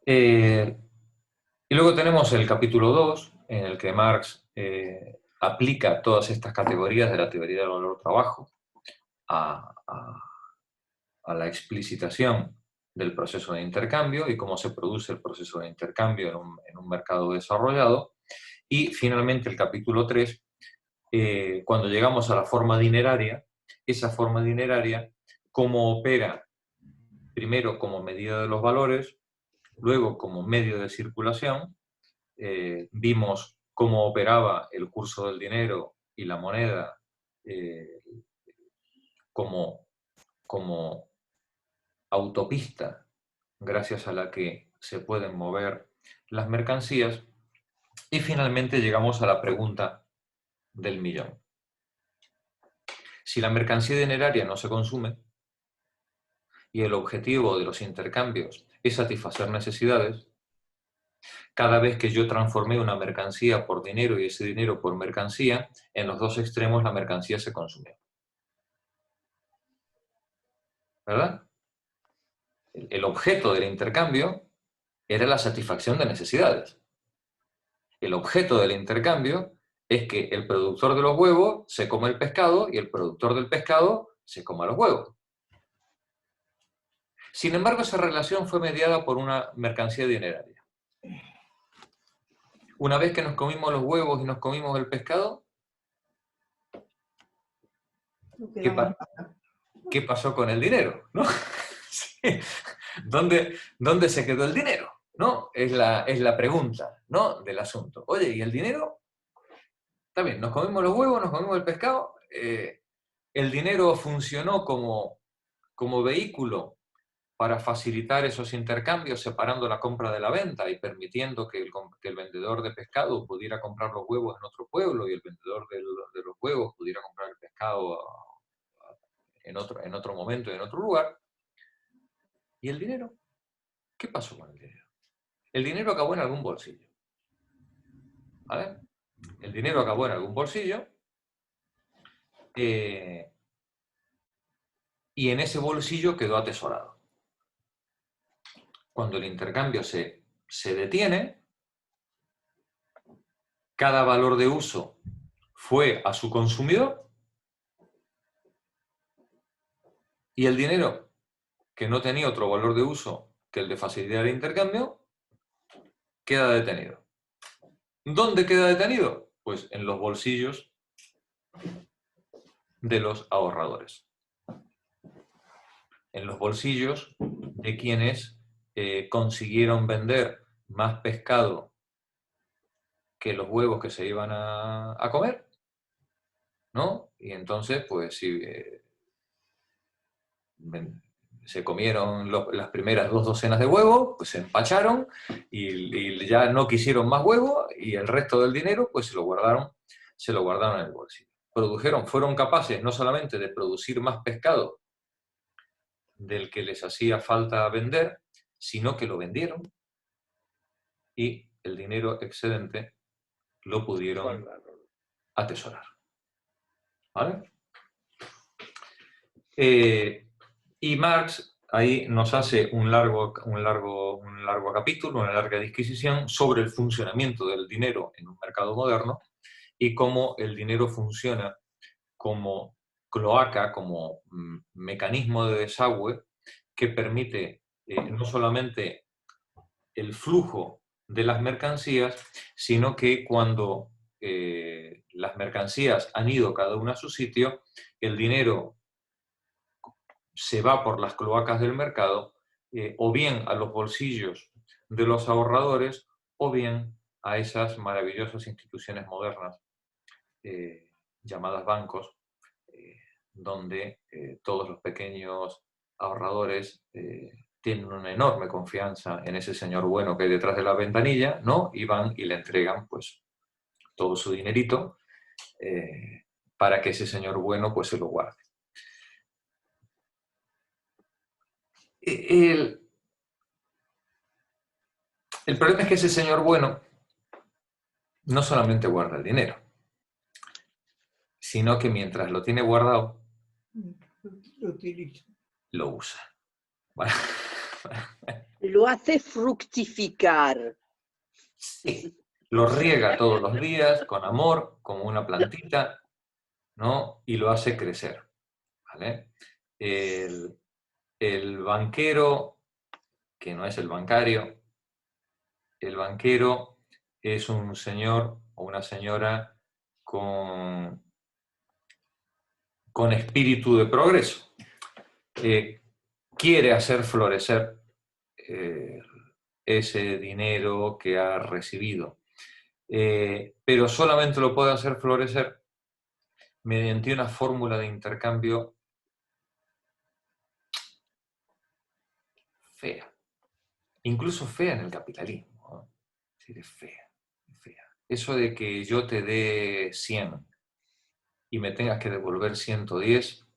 Y luego tenemos el capítulo 2, en el que Marx aplica todas estas categorías de la teoría del valor-trabajo a la explicitación del proceso de intercambio y cómo se produce el proceso de intercambio en un mercado desarrollado. Y finalmente el capítulo 3, cuando llegamos a la forma dineraria, esa forma dineraria, cómo opera primero como medida de los valores, luego como medio de circulación. Vimos cómo operaba el curso del dinero y la moneda como autopista gracias a la que se pueden mover las mercancías. Y finalmente llegamos a la pregunta del millón. Si la mercancía dineraria no se consume y el objetivo de los intercambios es satisfacer necesidades, cada vez que yo transformé una mercancía por dinero y ese dinero por mercancía, en los dos extremos la mercancía se consumió. ¿verdad? El objeto del intercambio era la satisfacción de necesidades. El objeto del intercambio es que el productor de los huevos se come el pescado y el productor del pescado se coma los huevos. Sin embargo, esa relación fue mediada por una mercancía dineraria. Una vez que nos comimos los huevos y nos comimos el pescado, ¿qué pasó con el dinero? ¿No? Sí. ¿Dónde se quedó el dinero? ¿No? Es la pregunta, ¿no?, del asunto. Oye, ¿y el dinero? Está bien, nos comimos los huevos, nos comimos el pescado. El dinero funcionó como vehículo para facilitar esos intercambios, separando la compra de la venta y permitiendo que el vendedor de pescado pudiera comprar los huevos en otro pueblo y el vendedor de los huevos pudiera comprar el pescado en otro momento y en otro lugar. ¿Y el dinero? ¿Qué pasó con el dinero? El dinero acabó en algún bolsillo. ¿Vale? El dinero acabó en algún bolsillo y en ese bolsillo quedó atesorado. Cuando el intercambio se detiene, cada valor de uso fue a su consumidor y el dinero, que no tenía otro valor de uso que el de facilidad de intercambio, queda detenido. ¿Dónde queda detenido? Pues en los bolsillos de los ahorradores. En los bolsillos de quienes consiguieron vender más pescado que los huevos que se iban a comer, ¿no? Y entonces, pues sí, se comieron las primeras 2 docenas de huevos, pues se empacharon y ya no quisieron más huevos y el resto del dinero pues se lo guardaron en el bolsillo. Fueron capaces no solamente de producir más pescado del que les hacía falta vender, sino que lo vendieron y el dinero excedente lo pudieron atesorar. ¿Vale? Y Marx ahí nos hace un largo capítulo, una larga disquisición sobre el funcionamiento del dinero en un mercado moderno y cómo el dinero funciona como cloaca, como mecanismo de desagüe que permite no solamente el flujo de las mercancías, sino que cuando las mercancías han ido cada una a su sitio, el dinero se va por las cloacas del mercado, o bien a los bolsillos de los ahorradores, o bien a esas maravillosas instituciones modernas llamadas bancos, donde todos los pequeños ahorradores tienen una enorme confianza en ese señor bueno que hay detrás de la ventanilla, ¿no? Y van y le entregan pues todo su dinerito para que ese señor bueno pues se lo guarde. El problema es que ese señor bueno no solamente guarda el dinero, sino que mientras lo tiene guardado, lo usa. ¿Vale? Lo hace fructificar. Sí, lo riega todos los días con amor, como una plantita, ¿no? Y lo hace crecer. ¿Vale? El banquero, que no es el bancario, el banquero es un señor o una señora con espíritu de progreso. Quiere hacer florecer ese dinero que ha recibido, pero solamente lo puede hacer florecer mediante una fórmula de intercambio fea, incluso fea en el capitalismo, ¿no? Es decir, es fea, es fea. Eso de que yo te dé 100 y me tengas que devolver 110,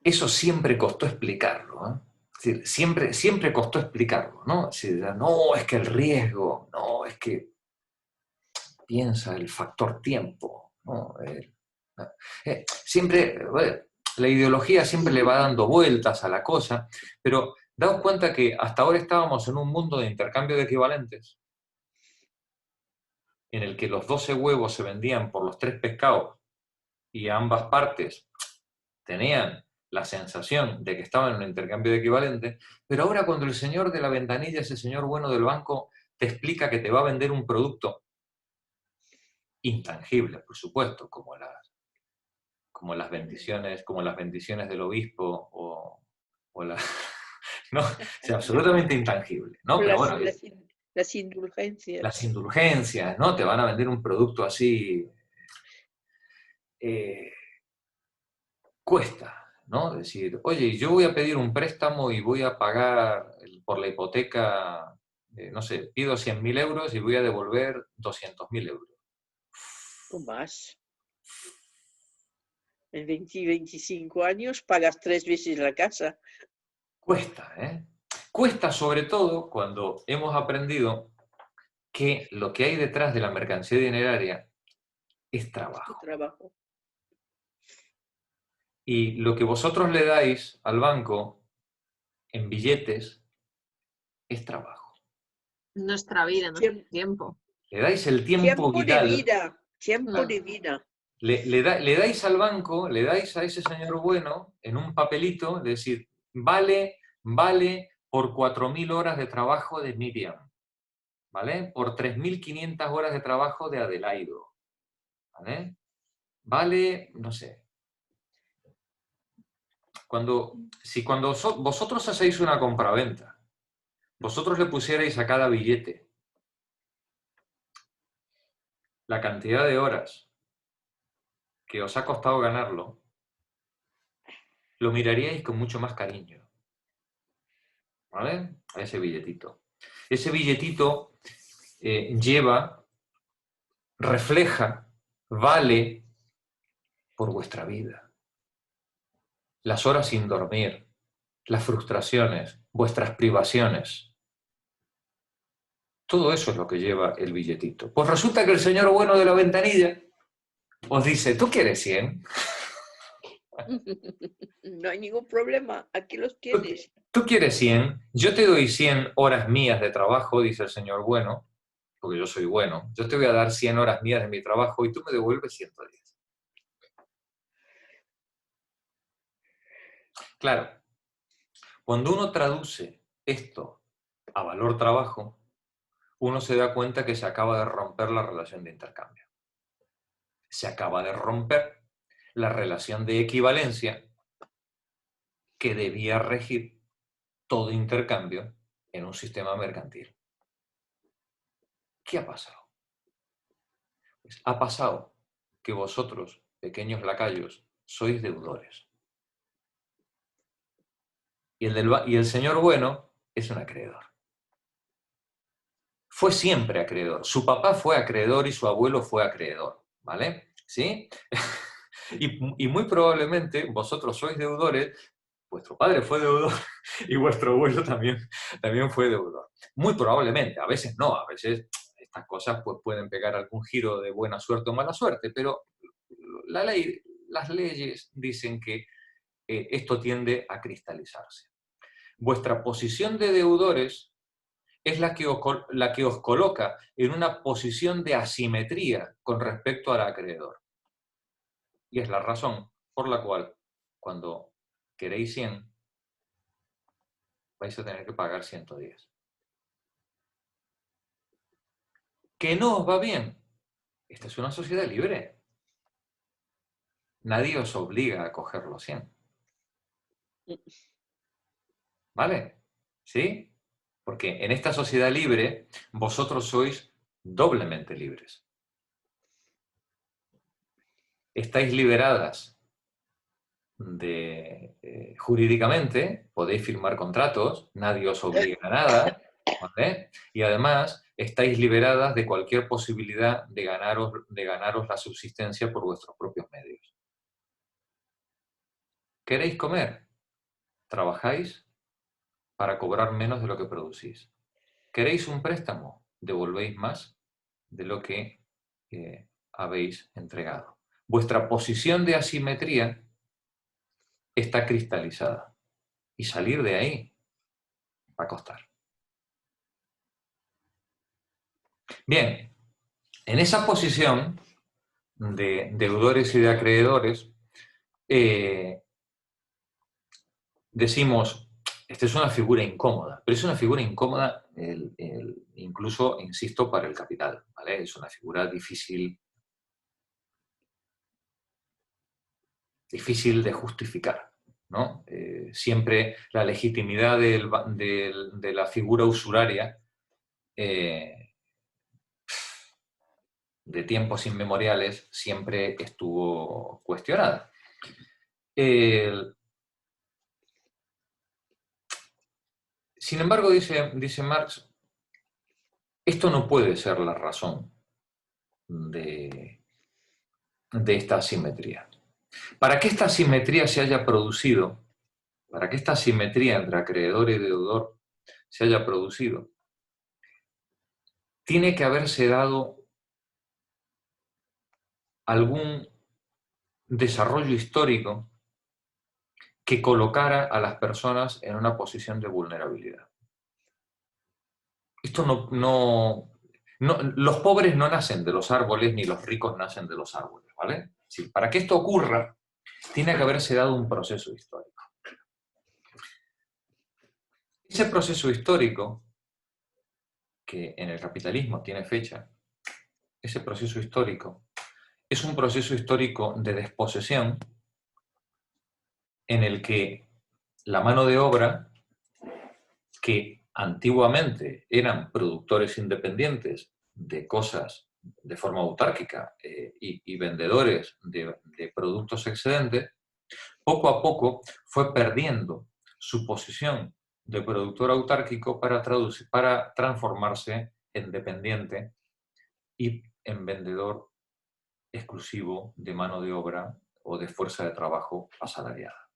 eso siempre costó explicarlo, ¿eh? Es decir, siempre costó explicarlo, ¿no? Es decir, no, es que el riesgo, no, es que piensa el factor tiempo, ¿no? Siempre, bueno, la ideología siempre le va dando vueltas a la cosa, pero daos cuenta que hasta ahora estábamos en un mundo de intercambio de equivalentes, en el que los 12 huevos se vendían por los 3 pescados y ambas partes tenían la sensación de que estaban en un intercambio de equivalentes, pero ahora cuando el señor de la ventanilla, ese señor bueno del banco, te explica que te va a vender un producto intangible, por supuesto, como las bendiciones del obispo o no, o sea, absolutamente intangible, ¿no? Pero bueno, las indulgencias. las indulgencias, ¿no? Te van a vender un producto así, cuesta, ¿no? Decir, oye, yo voy a pedir un préstamo y voy a pagar por la hipoteca, no sé, pido 100.000 euros y voy a devolver 200.000 euros. O más. En 20, 25 años pagas 3 veces la casa. Cuesta, ¿eh? Cuesta sobre todo cuando hemos aprendido que lo que hay detrás de la mercancía dineraria es trabajo. Trabajo. Y lo que vosotros le dais al banco en billetes es trabajo. Nuestra vida, nuestro tiempo. Le dais el tiempo vital. De vida. Tiempo de vida. Le dais al banco, le dais a ese señor bueno en un papelito, de decir, vale por 4.000 horas de trabajo de Miriam, ¿vale? Por 3.500 horas de trabajo de Adelaido, ¿vale? Vale, no sé. Cuando vosotros hacéis una compraventa, vosotros le pusierais a cada billete la cantidad de horas que os ha costado ganarlo, lo miraríais con mucho más cariño, ¿vale? A ese billetito. Ese billetito refleja, vale por vuestra vida. Las horas sin dormir, las frustraciones, vuestras privaciones. Todo eso es lo que lleva el billetito. Pues resulta que el señor bueno de la ventanilla os dice, ¿tú quieres 100? No hay ningún problema, aquí los tienes. ¿Tú quieres 100? Yo te doy 100 horas mías de trabajo, dice el señor bueno, porque yo soy bueno. Yo te voy a dar 100 horas mías de mi trabajo y tú me devuelves 110. Claro, cuando uno traduce esto a valor trabajo, uno se da cuenta que se acaba de romper la relación de intercambio. Se acaba de romper la relación de equivalencia que debía regir todo intercambio en un sistema mercantil. ¿Qué ha pasado? Pues ha pasado que vosotros, pequeños lacayos, sois deudores. Y el señor bueno es un acreedor. Fue siempre acreedor. Su papá fue acreedor y su abuelo fue acreedor, ¿vale? ¿Sí? y muy probablemente vosotros sois deudores, vuestro padre fue deudor y vuestro abuelo también fue deudor. Muy probablemente, a veces no, a veces estas cosas pues, pueden pegar algún giro de buena suerte o mala suerte, pero las leyes dicen que esto tiende a cristalizarse. Vuestra posición de deudores es la que os coloca en una posición de asimetría con respecto al acreedor. Y es la razón por la cual, cuando queréis 100, vais a tener que pagar 110. ¿Que no os va bien? Esta es una sociedad libre. Nadie os obliga a coger los 100. ¿Vale? ¿Sí? Porque en esta sociedad libre, vosotros sois doblemente libres. Estáis liberadas jurídicamente, podéis firmar contratos, nadie os obliga a nada, ¿vale? Y además estáis liberadas de cualquier posibilidad de ganaros la subsistencia por vuestros propios medios. ¿Queréis comer? Trabajáis para cobrar menos de lo que producís. ¿Queréis un préstamo? Devolvéis más de lo que habéis entregado. vuestra posición de asimetría está cristalizada. Y salir de ahí va a costar. Bien, en esa posición de deudores y de acreedores, decimos, esta es una figura incómoda, pero es una figura incómoda incluso, insisto, para el capital, ¿vale? Es una figura difícil de justificar, ¿no? Siempre la legitimidad de la figura usuraria de tiempos inmemoriales siempre estuvo cuestionada. Sin embargo, dice Marx, esto no puede ser la razón de esta asimetría. Para que esta asimetría se haya producido, para que esta asimetría entre acreedor y deudor se haya producido, tiene que haberse dado algún desarrollo histórico que colocara a las personas en una posición de vulnerabilidad. Esto los pobres no nacen de los árboles ni los ricos nacen de los árboles, ¿vale? Sí, para que esto ocurra, tiene que haberse dado un proceso histórico. Ese proceso histórico, que en el capitalismo tiene fecha, ese proceso histórico es un proceso histórico de desposesión en el que la mano de obra, que antiguamente eran productores independientes de cosas de forma autárquica y vendedores de productos excedentes, poco a poco fue perdiendo su posición de productor autárquico para transformarse en dependiente y en vendedor exclusivo de mano de obra o de fuerza de trabajo asalariada.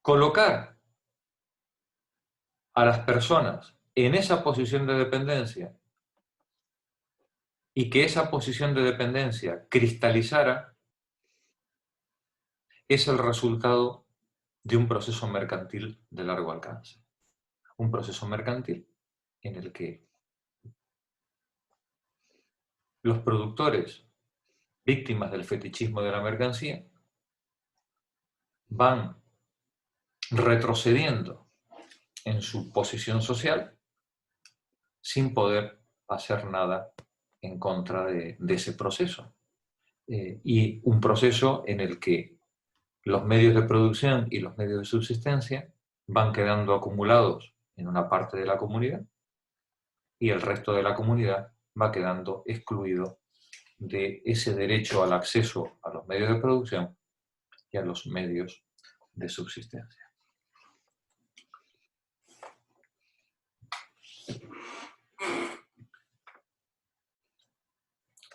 Colocar a las personas en esa posición de dependencia y que esa posición de dependencia cristalizara es el resultado de un proceso mercantil de largo alcance. Un proceso mercantil en el que los productores, víctimas del fetichismo de la mercancía, van retrocediendo en su posición social sin poder hacer nada en contra de ese proceso. Y un proceso en el que los medios de producción y los medios de subsistencia van quedando acumulados en una parte de la comunidad y el resto de la comunidad va quedando excluido de ese derecho al acceso a los medios de producción y a los medios de subsistencia.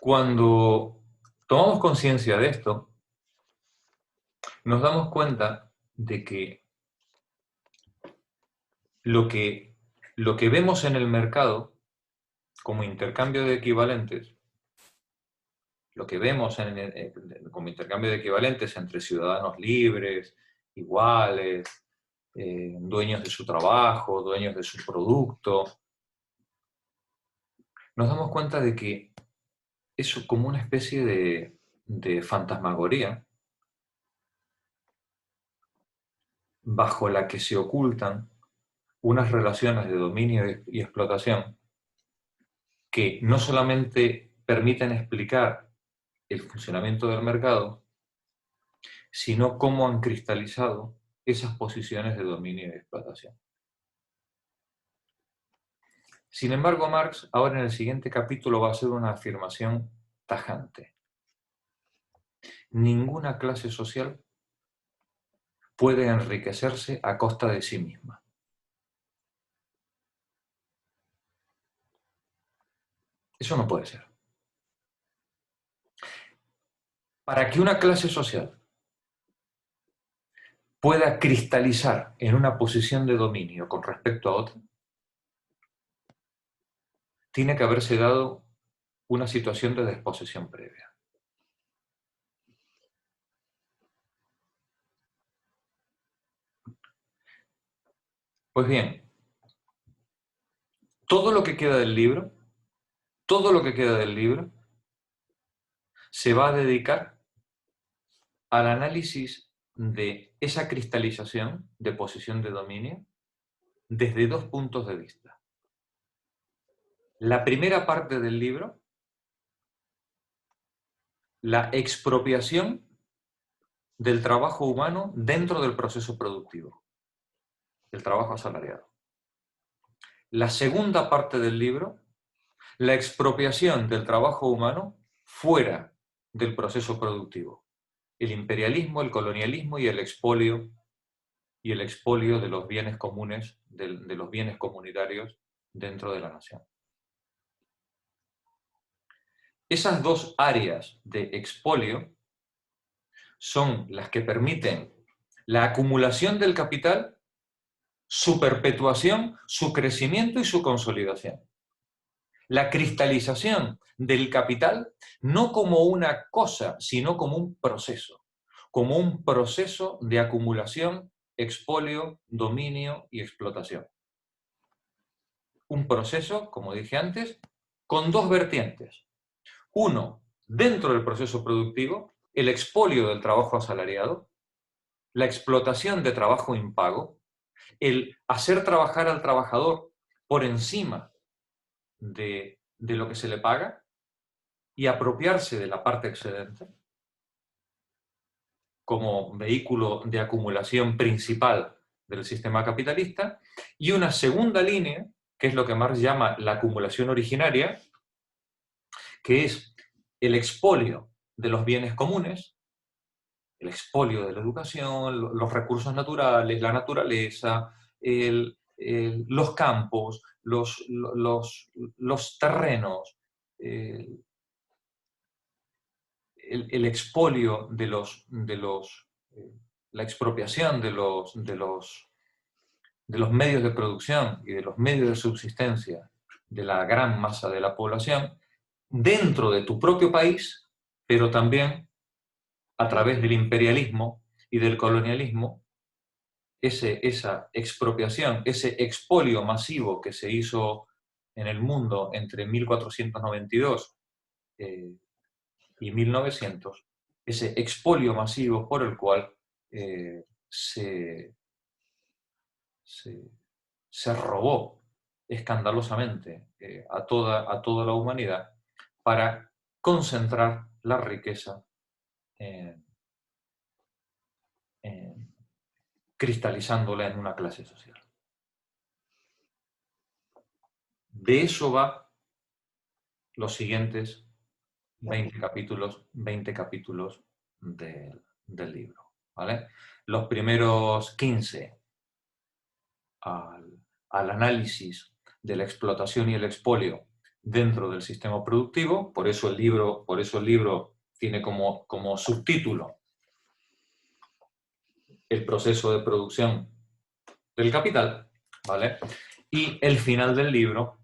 Cuando tomamos conciencia de esto, nos damos cuenta de que lo que vemos en el mercado como intercambio de equivalentes, lo que vemos como intercambio de equivalentes entre ciudadanos libres, iguales, dueños de su trabajo, dueños de su producto, nos damos cuenta de que es como una especie de fantasmagoría bajo la que se ocultan unas relaciones de dominio y explotación que no solamente permiten explicar el funcionamiento del mercado, sino cómo han cristalizado esas posiciones de dominio y de explotación. Sin embargo, Marx, ahora en el siguiente capítulo, va a hacer una afirmación tajante. Ninguna clase social puede enriquecerse a costa de sí misma. Eso no puede ser. Para que una clase social pueda cristalizar en una posición de dominio con respecto a otra, tiene que haberse dado una situación de desposesión previa. Pues bien, todo lo que queda del libro, se va a dedicar al análisis de esa cristalización de posesión de dominio desde dos puntos de vista. La primera parte del libro, la expropiación del trabajo humano dentro del proceso productivo, el trabajo asalariado. La segunda parte del libro, la expropiación del trabajo humano fuera del proceso productivo. El imperialismo, el colonialismo y el expolio de los bienes comunes, de los bienes comunitarios dentro de la nación. Esas dos áreas de expolio son las que permiten la acumulación del capital, su perpetuación, su crecimiento y su consolidación. La cristalización del capital no como una cosa, sino como un proceso de acumulación, expolio, dominio y explotación. Un proceso, como dije antes, con dos vertientes. Uno, dentro del proceso productivo, el expolio del trabajo asalariado, la explotación de trabajo impago, el hacer trabajar al trabajador por encima de lo que se le paga y apropiarse de la parte excedente como vehículo de acumulación principal del sistema capitalista, y una segunda línea, que es lo que Marx llama la acumulación originaria, que es el expolio de los bienes comunes, el expolio de la educación, los recursos naturales, la naturaleza, los campos, los terrenos, el expolio la expropiación de los medios de producción y de los medios de subsistencia de la gran masa de la población dentro de tu propio país, pero también a través del imperialismo y del colonialismo, esa expropiación, ese expolio masivo que se hizo en el mundo entre 1492 y 1900, ese expolio masivo por el cual se robó escandalosamente a toda la humanidad para concentrar la riqueza cristalizándola en una clase social. De eso va los siguientes 20 capítulos del libro, ¿vale? Los primeros 15 al análisis de la explotación y el expolio dentro del sistema productivo, por eso el libro tiene como subtítulo el proceso de producción del capital, ¿vale? Y el final del libro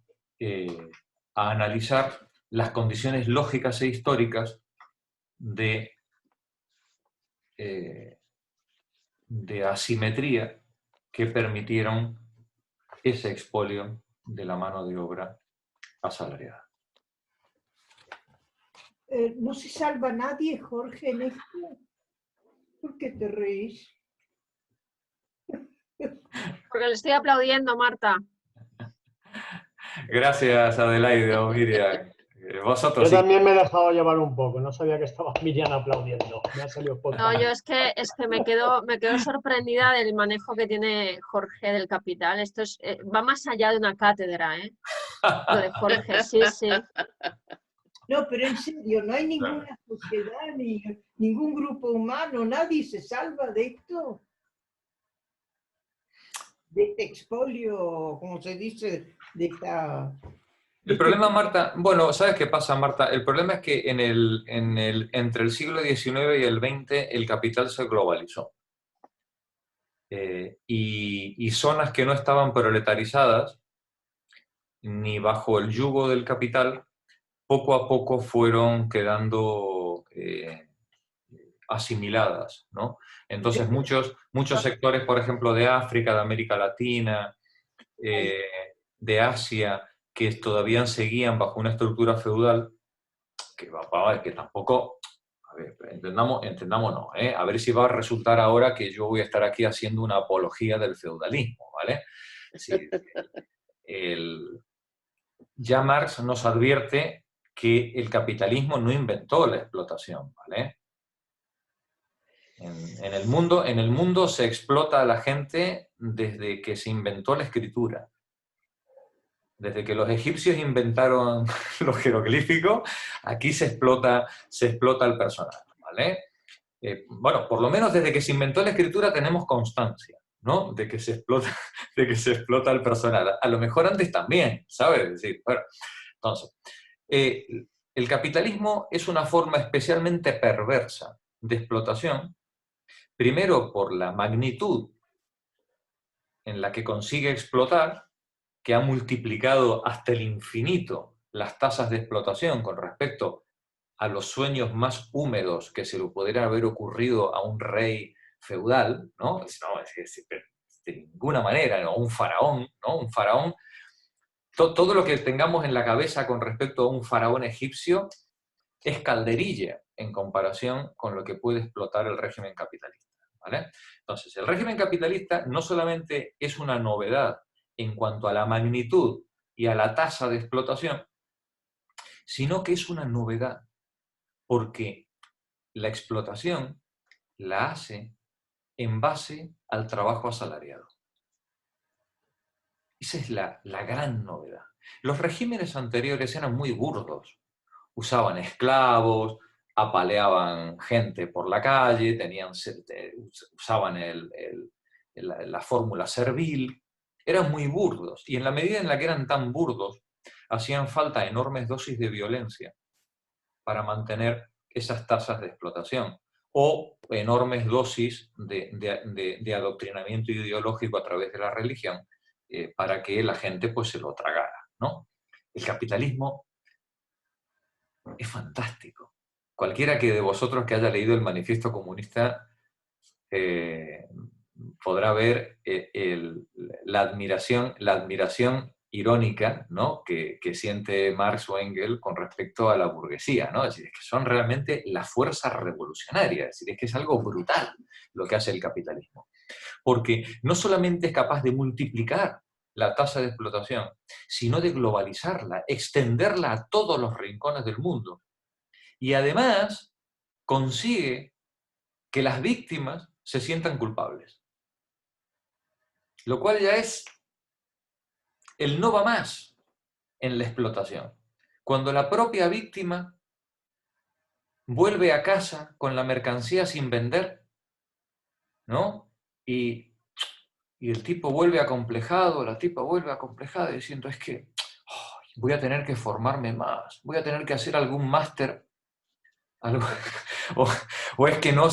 a analizar las condiciones lógicas e históricas de asimetría que permitieron ese expolio de la mano de obra asalariada. No se salva nadie, Jorge, en esto. ¿Por qué te reís? Porque le estoy aplaudiendo, Marta. Gracias, Adelaide o Miriam. Vosotros Yo sí. también me he dejado llevar un poco, no sabía que estaba Miriam aplaudiendo. Me ha salido poco. No, yo es que me quedo sorprendida del manejo que tiene Jorge del capital. Esto va más allá de una cátedra, ¿eh? Lo de Jorge, sí, sí. No, pero en serio, no hay ninguna sociedad, ni ningún grupo humano, nadie se salva de esto. De este expolio, como se dice, de esta... El problema, Marta, bueno, ¿sabes qué pasa, Marta? El problema es que entre el siglo XIX y el XX el capital se globalizó. Y zonas que no estaban proletarizadas, ni bajo el yugo del capital, poco a poco fueron quedando asimiladas, ¿no? Entonces muchos sectores, por ejemplo, de África, de América Latina, de Asia, que todavía seguían bajo una estructura feudal, que tampoco, a ver, entendámonos, ¿eh? A ver si va a resultar ahora que yo voy a estar aquí haciendo una apología del feudalismo, ¿vale? Sí, ya Marx nos advierte que el capitalismo no inventó la explotación, ¿vale? En el mundo se explota a la gente desde que se inventó la escritura. Desde que los egipcios inventaron los jeroglíficos, aquí se explota el personal, ¿vale? Bueno, por lo menos desde que se inventó la escritura tenemos constancia, ¿no? De que se explota el personal. A lo mejor antes también, ¿sabes? Es decir, bueno, entonces, el capitalismo es una forma especialmente perversa de explotación, primero por la magnitud en la que consigue explotar, que ha multiplicado hasta el infinito las tasas de explotación con respecto a los sueños más húmedos que se le pudiera haber ocurrido a un rey feudal, ¿no? De ninguna manera, ¿no? Un faraón, ¿no? Un faraón, todo lo que tengamos en la cabeza con respecto a un faraón egipcio es calderilla en comparación con lo que puede explotar el régimen capitalista, ¿vale? Entonces, el régimen capitalista no solamente es una novedad en cuanto a la magnitud y a la tasa de explotación, sino que es una novedad porque la explotación la hace en base al trabajo asalariado. Esa es la gran novedad. Los regímenes anteriores eran muy burdos. Usaban esclavos, apaleaban gente por la calle, usaban la fórmula servil. Eran muy burdos. Y en la medida en la que eran tan burdos, hacían falta enormes dosis de violencia para mantener esas tasas de explotación, o enormes dosis de adoctrinamiento ideológico a través de la religión para que la gente pues se lo tragara, ¿no? El capitalismo es fantástico. Cualquiera que de vosotros que haya leído el Manifiesto Comunista podrá ver la admiración irónica, ¿no? que siente Marx o Engels con respecto a la burguesía, ¿no? Es decir, es que son realmente la fuerza revolucionaria, es decir, es que es algo brutal lo que hace el capitalismo. Porque no solamente es capaz de multiplicar la tasa de explotación, sino de globalizarla, extenderla a todos los rincones del mundo. Y además consigue que las víctimas se sientan culpables. Lo cual ya es el no va más en la explotación. Cuando la propia víctima vuelve a casa con la mercancía sin vender, ¿no? Y el tipo vuelve acomplejado, la tipa vuelve acomplejada diciendo, es que voy a tener que formarme más, voy a tener que hacer algún máster, o es que no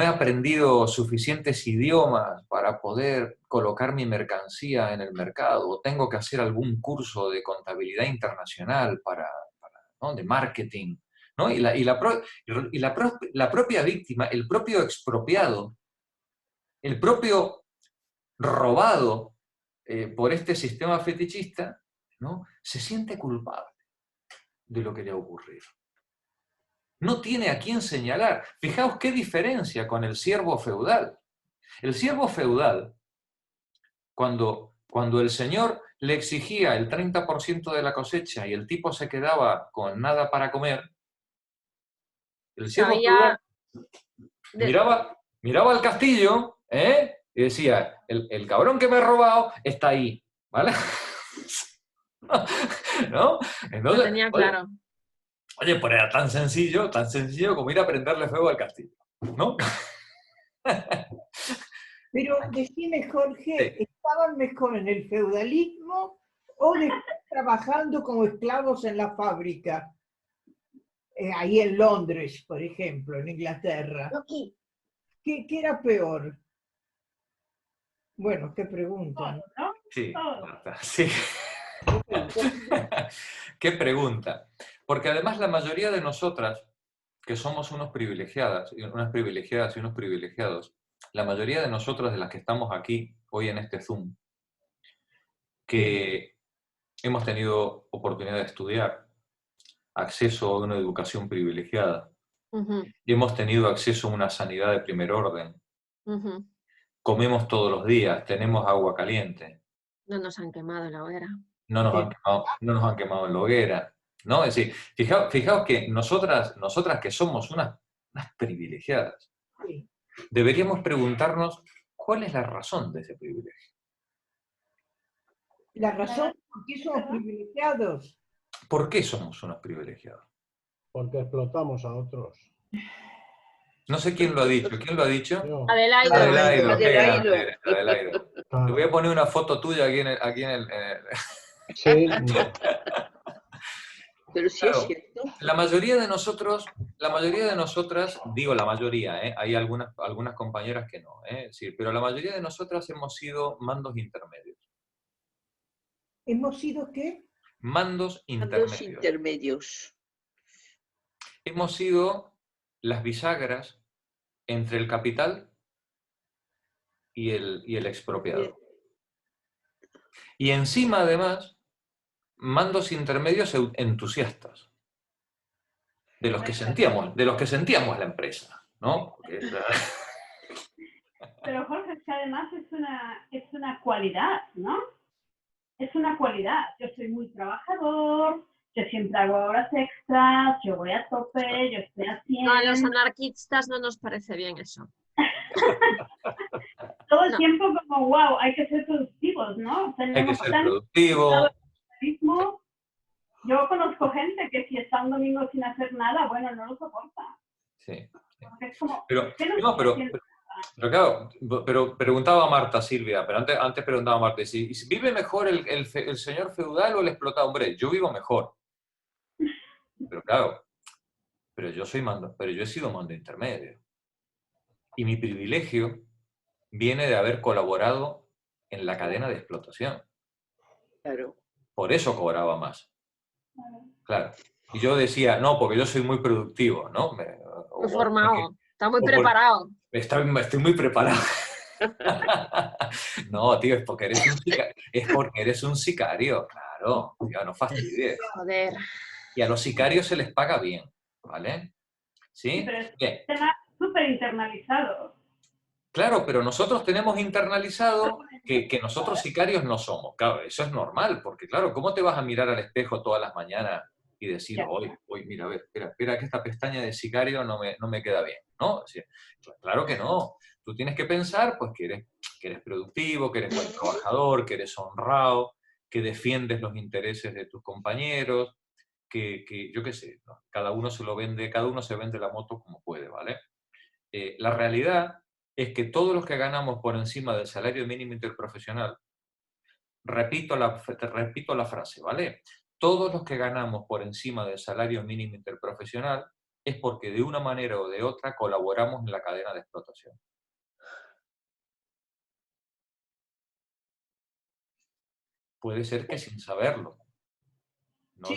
he aprendido suficientes idiomas para poder colocar mi mercancía en el mercado, o tengo que hacer algún curso de contabilidad internacional ¿no? de marketing, ¿no? Y la propia víctima, el propio expropiado, el propio robado por este sistema fetichista, ¿no? Se siente culpable de lo que le ha ocurrido. No tiene a quién señalar. Fijaos qué diferencia con el siervo feudal. El siervo feudal, cuando el señor le exigía el 30% de la cosecha y el tipo se quedaba con nada para comer, el siervo feudal miraba al castillo, y decía, el cabrón que me ha robado está ahí, ¿vale? ¿No? Entonces, lo tenía claro. Oye, pues era tan sencillo como ir a prenderle fuego al castillo, ¿no? Pero decime, Jorge, ¿estaban mejor en el feudalismo o trabajando como esclavos en la fábrica? Ahí en Londres, por ejemplo, en Inglaterra. ¿Qué era peor? Bueno, qué pregunta, ¿no? Sí, sí. ¿Qué pregunta? Porque además la mayoría de nosotras, que somos unas privilegiadas y unos privilegiados, la mayoría de nosotros de las que estamos aquí hoy en este Zoom, que hemos tenido oportunidad de estudiar, acceso a una educación privilegiada, y hemos tenido acceso a una sanidad de primer orden, comemos todos los días, tenemos agua caliente. No nos han quemado en la hoguera. No nos han quemado en la hoguera, ¿no? Es decir, fijaos que nosotras que somos unas privilegiadas, Sí. deberíamos preguntarnos cuál es la razón de ese privilegio. La razón por qué somos privilegiados. ¿Por qué somos unos privilegiados? Porque explotamos a otros. No sé quién lo ha dicho. ¿Quién lo ha dicho? Yo, Adelaide. Adelaide, qué Adelaide. grande eres, Adelaide. Te voy a poner una foto tuya aquí en el... sí, no. Pero sí Claro. es cierto. La mayoría de nosotras, digo la mayoría, hay algunas compañeras que no, sí, pero la mayoría de nosotras hemos sido mandos intermedios. ¿Hemos sido qué? Mandos Los intermedios. intermedios. Hemos sido las bisagras entre el capital y el expropiador. Y encima, además, mandos intermedios entusiastas. De los que sentíamos la empresa, ¿no? Porque, Pero Jorge, es que además es una cualidad, ¿no? Es una cualidad. Yo soy muy trabajador, yo siempre hago horas extras, yo voy a tope, yo estoy haciendo... No, a los anarquistas no nos parece bien eso. Todo el No. tiempo como, wow, hay que ser productivos, ¿no? hay que ser productivo. Yo conozco gente que si está un domingo sin hacer nada, bueno, no lo soporta. Sí. Porque es como, Pero, ¿qué no no, estoy haciendo? pero claro, pero preguntaba Marta, Silvia, pero antes preguntaba Marta, si ¿vive mejor el señor feudal o el explotado? Hombre, yo vivo mejor. Pero claro, pero yo he sido mando intermedio. Y mi privilegio viene de haber colaborado en la cadena de explotación. Claro. Por eso cobraba más. Claro. Y yo decía, no, porque yo soy muy productivo, ¿no? Muy formado, está muy o preparado. Estoy muy preparado. No, tío, es porque eres un sicario, claro. Tío, no fastidies. Joder. Y a los sicarios se les paga bien, ¿vale? ¿Sí? Sí, pero es Bien. un tema súper internalizado. Claro, pero nosotros tenemos internalizado que nosotros sicarios no somos. Claro, eso es normal, porque claro, ¿cómo te vas a mirar al espejo todas las mañanas y decir, Ya. hoy, mira, a ver, espera que esta pestaña de sicario no me queda bien, ¿no? O sea, pues claro que no. Tú tienes que pensar pues, que eres productivo, que eres buen trabajador, que eres honrado, que defiendes los intereses de tus compañeros, que yo qué sé, ¿no? Cada uno se vende la moto como puede, ¿vale? La realidad es que todos los que ganamos por encima del salario mínimo interprofesional, repito la frase, ¿vale? Todos los que ganamos por encima del salario mínimo interprofesional es porque de una manera o de otra colaboramos en la cadena de explotación. Puede ser que sin saberlo. No Sí.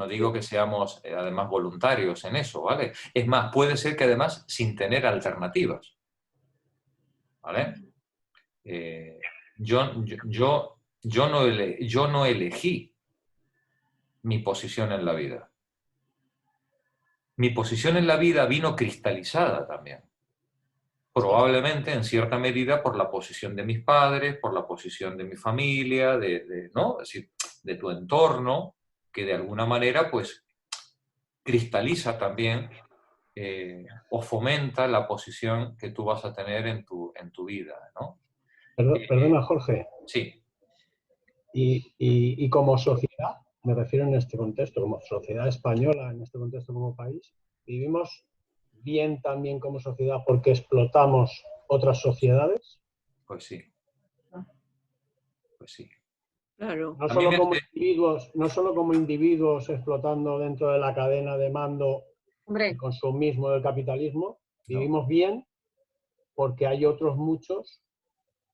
digo que seamos además voluntarios en eso, ¿vale? Es más, puede ser que además sin tener alternativas, ¿vale? Yo no elegí mi posición en la vida. Mi posición en la vida vino cristalizada también. Probablemente, en cierta medida, por la posición de mis padres, por la posición de mi familia, ¿no? Es decir, de tu entorno, que de alguna manera, pues, cristaliza también o fomenta la posición que tú vas a tener en tu vida, ¿no? Perdona, Jorge. Sí. Y como sociedad, me refiero en este contexto, como sociedad española, en este contexto como país, ¿vivimos bien también como sociedad porque explotamos otras sociedades? Pues sí. Pues sí. Claro. No solo como individuos explotando dentro de la cadena de mando Hombre, y consumismo del capitalismo, vivimos bien porque hay otros muchos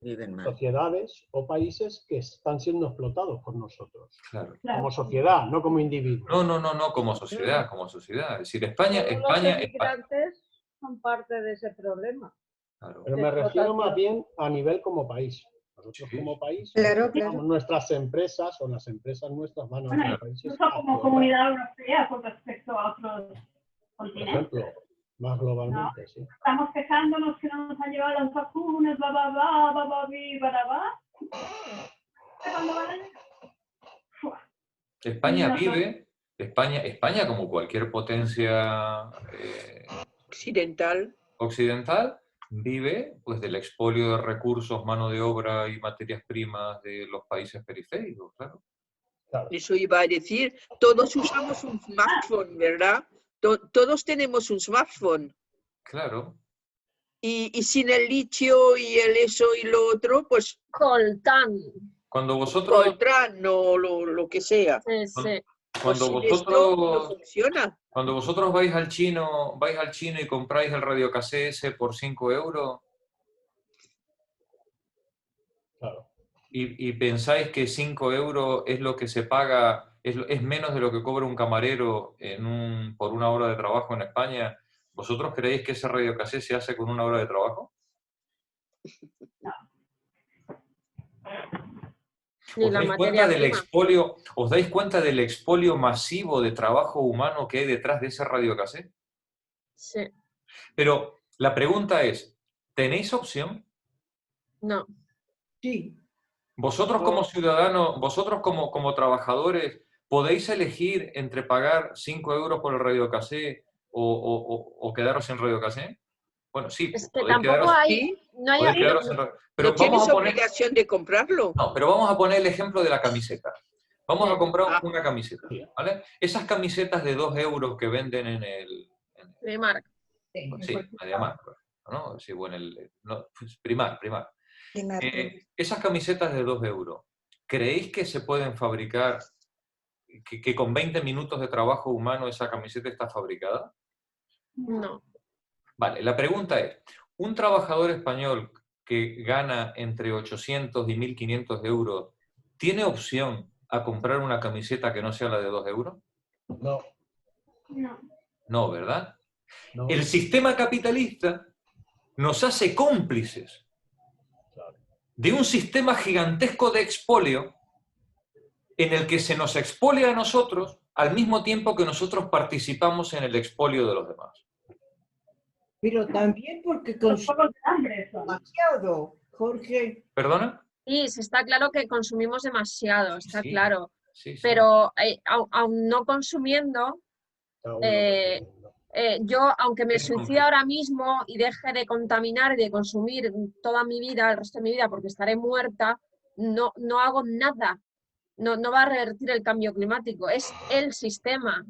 Viven mal. sociedades o países que están siendo explotados por nosotros. Claro. Como sociedad, no como individuos. No, como sociedad, como sociedad. Es decir, España... Todos los emigrantes son parte de ese problema. Claro. Pero me refiero más bien a nivel como país. Nosotros como país, Claro, claro. nuestras empresas o las empresas nuestras van a Bueno, otros países. incluso como comunidad europea con respecto a otros Por continentes. ejemplo, más globalmente, sí. Estamos quejándonos que no nos han llevado las vacunas, bla, bla, bla, bla, bla, bla, bla, bla. ¿Cuándo van a llegar? Fua. España vive, España como cualquier potencia occidental, vive pues del expolio de recursos, mano de obra y materias primas de los países periféricos, claro. Claro. eso iba a decir, todos usamos un smartphone, ¿verdad? Todos tenemos un smartphone. Claro. Y sin el litio y el eso y lo otro, pues Coltán. Cuando vosotros... Coltrán o lo que sea. Sí, sí. Pues Cuando sin esto no vosotros... funciona. Cuando vosotros vais al chino y compráis el radiocassette ese por 5 euros Claro. y pensáis que 5 euros es lo que se paga, es menos de lo que cobra un camarero por una hora de trabajo en España, ¿vosotros creéis que ese radiocassette se hace con una hora de trabajo? Ni la ¿Os dais cuenta del expolio masivo de trabajo humano que hay detrás de ese radiocassette? Sí. Pero la pregunta es, ¿tenéis opción? No. Sí. Vosotros como ciudadanos, vosotros como trabajadores, ¿podéis elegir entre pagar 5 euros por el radiocassette o quedaros sin radiocassette? Bueno, sí. Es que tampoco hay... No hay pero no tienes obligación de comprarlo. No, pero vamos a poner el ejemplo de la camiseta. Vamos a comprar una camiseta, ¿vale? Esas camisetas de 2 euros que venden en el... Primark. Sí, Mediamarkt, ¿no? Sí, bueno, Primark. Esas camisetas de 2 euros, ¿creéis que se pueden fabricar, que con 20 minutos de trabajo humano esa camiseta está fabricada? No. Vale, la pregunta es, ¿un trabajador español que gana entre 800 y 1.500 euros tiene opción a comprar una camiseta que no sea la de 2 euros? No. No, ¿verdad? No. El sistema capitalista nos hace cómplices de un sistema gigantesco de expolio en el que se nos expolia a nosotros al mismo tiempo que nosotros participamos en el expolio de los demás. Pero también porque consumimos demasiado, Jorge. ¿Perdona? Sí, está claro que consumimos demasiado, está Sí, claro. sí. Pero aún no consumiendo, yo, aunque me suicide ahora mismo y deje de contaminar y de consumir toda mi vida, el resto de mi vida, porque estaré muerta, no hago nada. No va a revertir el cambio climático. Es el sistema.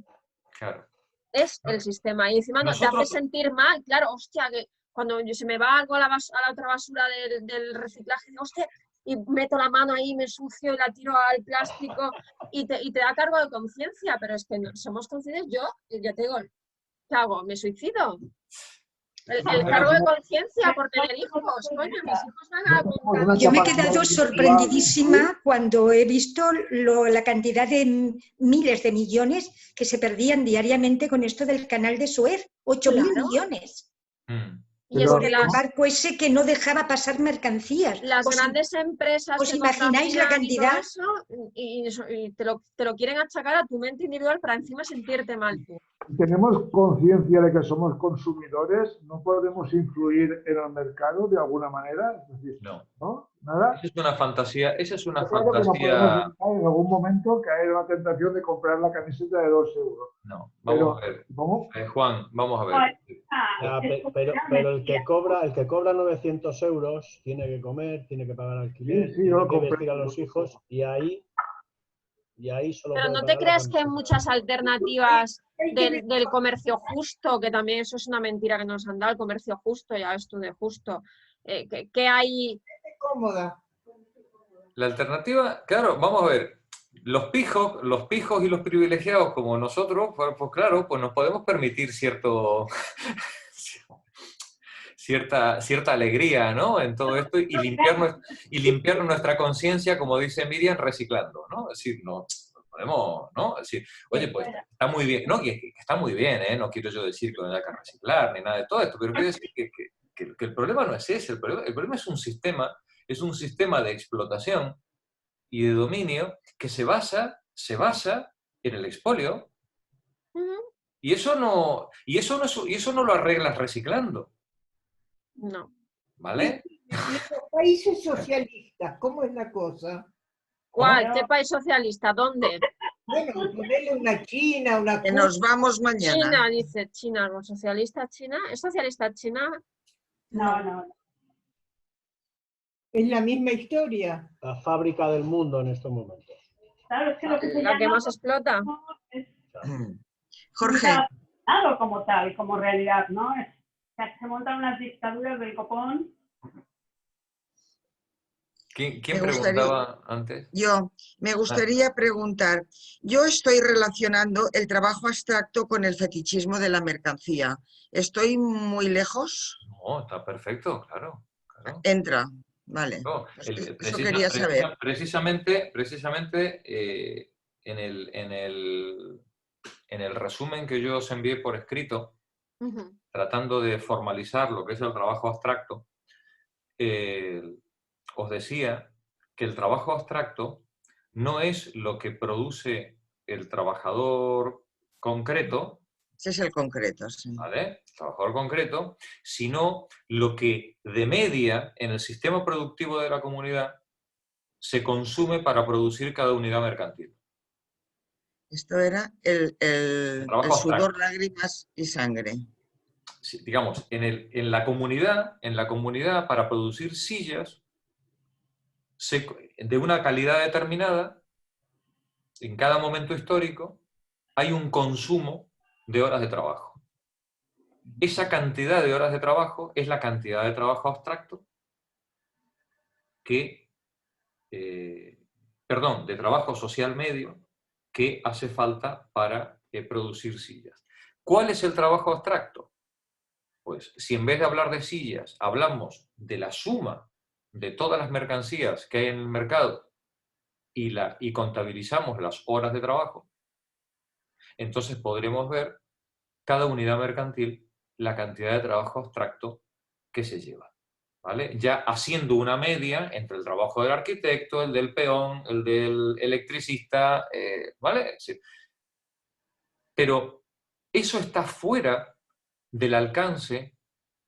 Claro. Es el sistema. Y encima te hace sentir mal. Claro, hostia, que cuando se me va algo a la otra basura del reciclaje, digo, hostia, y meto la mano ahí, me ensucio y la tiro al plástico y te da cargo de conciencia. Pero es que no, somos conscientes. Yo te digo, ¿qué hago? ¿Me suicido? El cargo de conciencia por tener hijos. Coño, mis hijos van a contar. Yo me he quedado sorprendidísima cuando he visto la cantidad de miles de millones que se perdían diariamente con esto del canal de Suez. 8.000 millones. Y es Por que el barco ese que no dejaba pasar mercancías. Las grandes empresas... ¿Os imagináis la cantidad? Y te lo quieren achacar a tu mente individual para encima sentirte mal tú. Tenemos conciencia de que somos consumidores, no podemos influir en el mercado de alguna manera. Es decir, no. ¿Nada? Esa es una fantasía. No podemos en algún momento caer en la tentación de comprar la camiseta de 2 euros. No, vamos a ver. ¿Cómo? Juan, vamos a ver. Pero el que cobra 900 euros tiene que comer, tiene que pagar alquiler, tiene que vestir a los hijos y ahí solo. Pero no te creas que hay muchas alternativas del comercio justo, que también eso es una mentira que nos han dado, el comercio justo, ya ves tú de justo. ¿Qué hay? Cómoda. La alternativa, claro, vamos a ver. Los pijos y los privilegiados como nosotros, pues claro, pues nos podemos permitir cierto cierta alegría, ¿no? En todo esto y limpiar nuestra conciencia, como dice Miriam, reciclando, ¿no? Es decir, no podemos, ¿no? Es decir, oye, pues está muy bien, no, que está muy bien, ¿eh? No quiero yo decir que no haya que reciclar ni nada de todo esto, pero quiero decir que el problema no es ese, el problema es un sistema de explotación y de dominio que se basa en el expolio. Y eso no lo arreglas reciclando. No. ¿Vale? Y los países socialistas, ¿cómo es la cosa? ¿Cuál? ¿Qué país socialista? ¿Dónde? Bueno, ponerle una China, una Que Cuba. nos vamos mañana. China, dice China, ¿no? ¿Socialista China? ¿Es socialista China? No. Es la misma historia. La fábrica del mundo en estos momentos. Claro, es que lo que se ¿La que llama más explota? es Jorge. algo como tal, como realidad, ¿no? Se montan unas dictaduras del copón. ¿Quién preguntaba antes? Yo, me gustaría preguntar, yo estoy relacionando el trabajo abstracto con el fetichismo de la mercancía. ¿Estoy muy lejos? No, está perfecto, claro. Entra, vale. No, Eso quería saber. Precisamente en el resumen que yo os envié por escrito, tratando de formalizar lo que es el trabajo abstracto, os decía que el trabajo abstracto no es lo que produce el trabajador concreto. Ese es el concreto, sí. ¿Vale? El trabajador concreto, sino lo que de media en el sistema productivo de la comunidad se consume para producir cada unidad mercantil. Esto era el sudor, lágrimas y sangre. Sí, digamos, en la comunidad para producir sillas de una calidad determinada, en cada momento histórico, hay un consumo de horas de trabajo. Esa cantidad de horas de trabajo es la cantidad de trabajo abstracto de trabajo social medio que hace falta para producir sillas. ¿Cuál es el trabajo abstracto? Pues si en vez de hablar de sillas hablamos de la suma de todas las mercancías que hay en el mercado y contabilizamos las horas de trabajo, entonces podremos ver cada unidad mercantil la cantidad de trabajo abstracto que se lleva. ¿Vale? Ya haciendo una media entre el trabajo del arquitecto, el del peón, el del electricista, ¿vale? Sí. Pero eso está fuera del alcance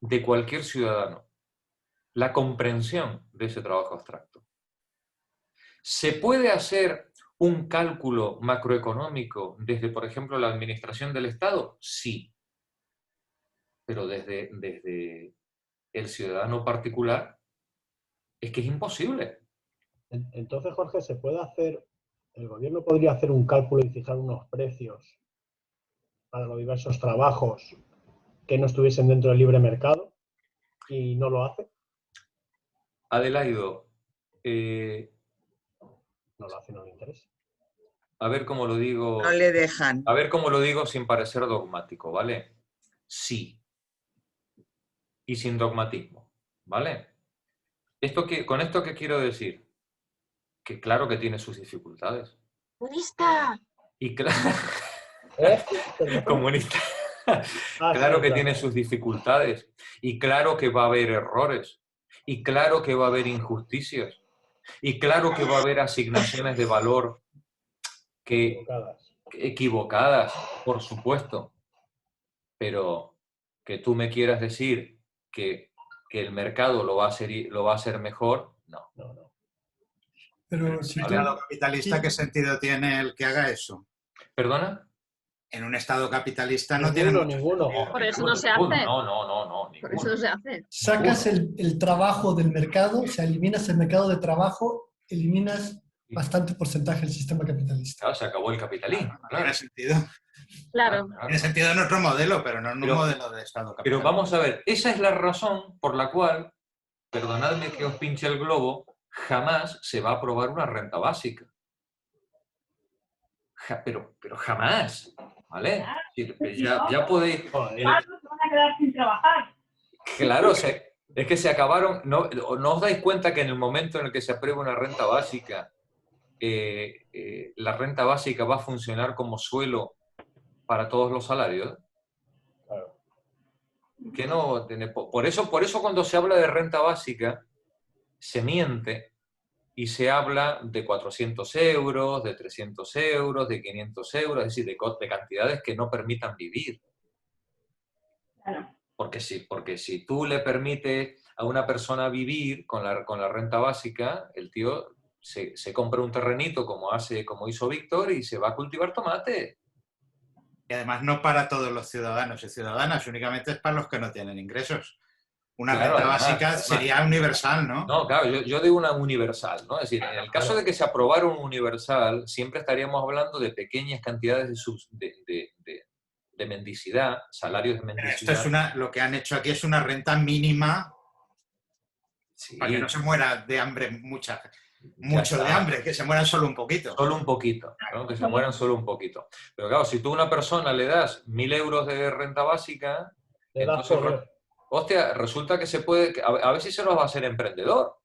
de cualquier ciudadano, la comprensión de ese trabajo abstracto. ¿Se puede hacer un cálculo macroeconómico desde, por ejemplo, la administración del Estado? Sí. Pero desde el ciudadano particular es que es imposible. Entonces, Jorge, ¿se puede hacer, el gobierno podría hacer un cálculo y fijar unos precios para los diversos trabajos que no estuviesen dentro del libre mercado y no lo hace? Adelaido, no lo hace, no le interesa. A ver cómo lo digo. No le dejan. A ver cómo lo digo sin parecer dogmático, ¿vale? Sí. Y sin dogmatismo, ¿vale? ¿Con esto qué quiero decir? Que claro que tiene sus dificultades. ¡Comunista! Y comunista. Claro que tiene sus dificultades. Y claro que va a haber errores. Y claro que va a haber injusticias. Y claro que va a haber asignaciones de valor equivocadas, por supuesto. Pero que tú me quieras decir que el mercado lo va a hacer mejor, no. Pero si ¿En un Estado capitalista qué sentido tiene el que haga eso? ¿Perdona? En un Estado capitalista no tiene ninguno. Por eso no se hace. No. Por eso no se hace. Sacas el trabajo del mercado, o sea, eliminas el mercado de trabajo, eliminas bastante porcentaje del sistema capitalista. Claro, se acabó el capitalismo. No tiene sentido. Claro. Tiene sentido en otro modelo, pero no en un modelo de Estado capitalista. Pero vamos a ver, esa es la razón por la cual, perdonadme que os pinche el globo, jamás se va a aprobar una renta básica. Pero jamás, ¿vale? Ya podéis... Se van a quedar sin trabajar. Claro, es que se acabaron. ¿No os dais cuenta que en el momento en el que se aprueba una renta básica, la renta básica va a funcionar como suelo para todos los salarios? Claro. Que no, por eso cuando se habla de renta básica, se miente y se habla de 400 euros, de 300 euros, de 500 euros, es decir, de cantidades que no permitan vivir. Claro. Porque si tú le permites a una persona vivir con la renta básica, el tío se compra un terrenito como hizo Víctor y se va a cultivar tomate. Y además no para todos los ciudadanos y ciudadanas, únicamente es para los que no tienen ingresos. Una renta básica sería universal, ¿no? No, claro, yo digo una universal, ¿no? Es decir, en el caso de que se aprobara un universal, siempre estaríamos hablando de pequeñas cantidades de mendicidad, salarios de mendicidad. Pero esto lo que han hecho aquí es una renta mínima para que no se muera de hambre mucho de hambre, que se mueran solo un poquito. Solo un poquito, ¿no? Que se mueran solo un poquito. Pero claro, si tú a una persona le das 1.000 euros de renta básica, entonces, hostia, resulta que se puede, a ver si se nos va a hacer emprendedor.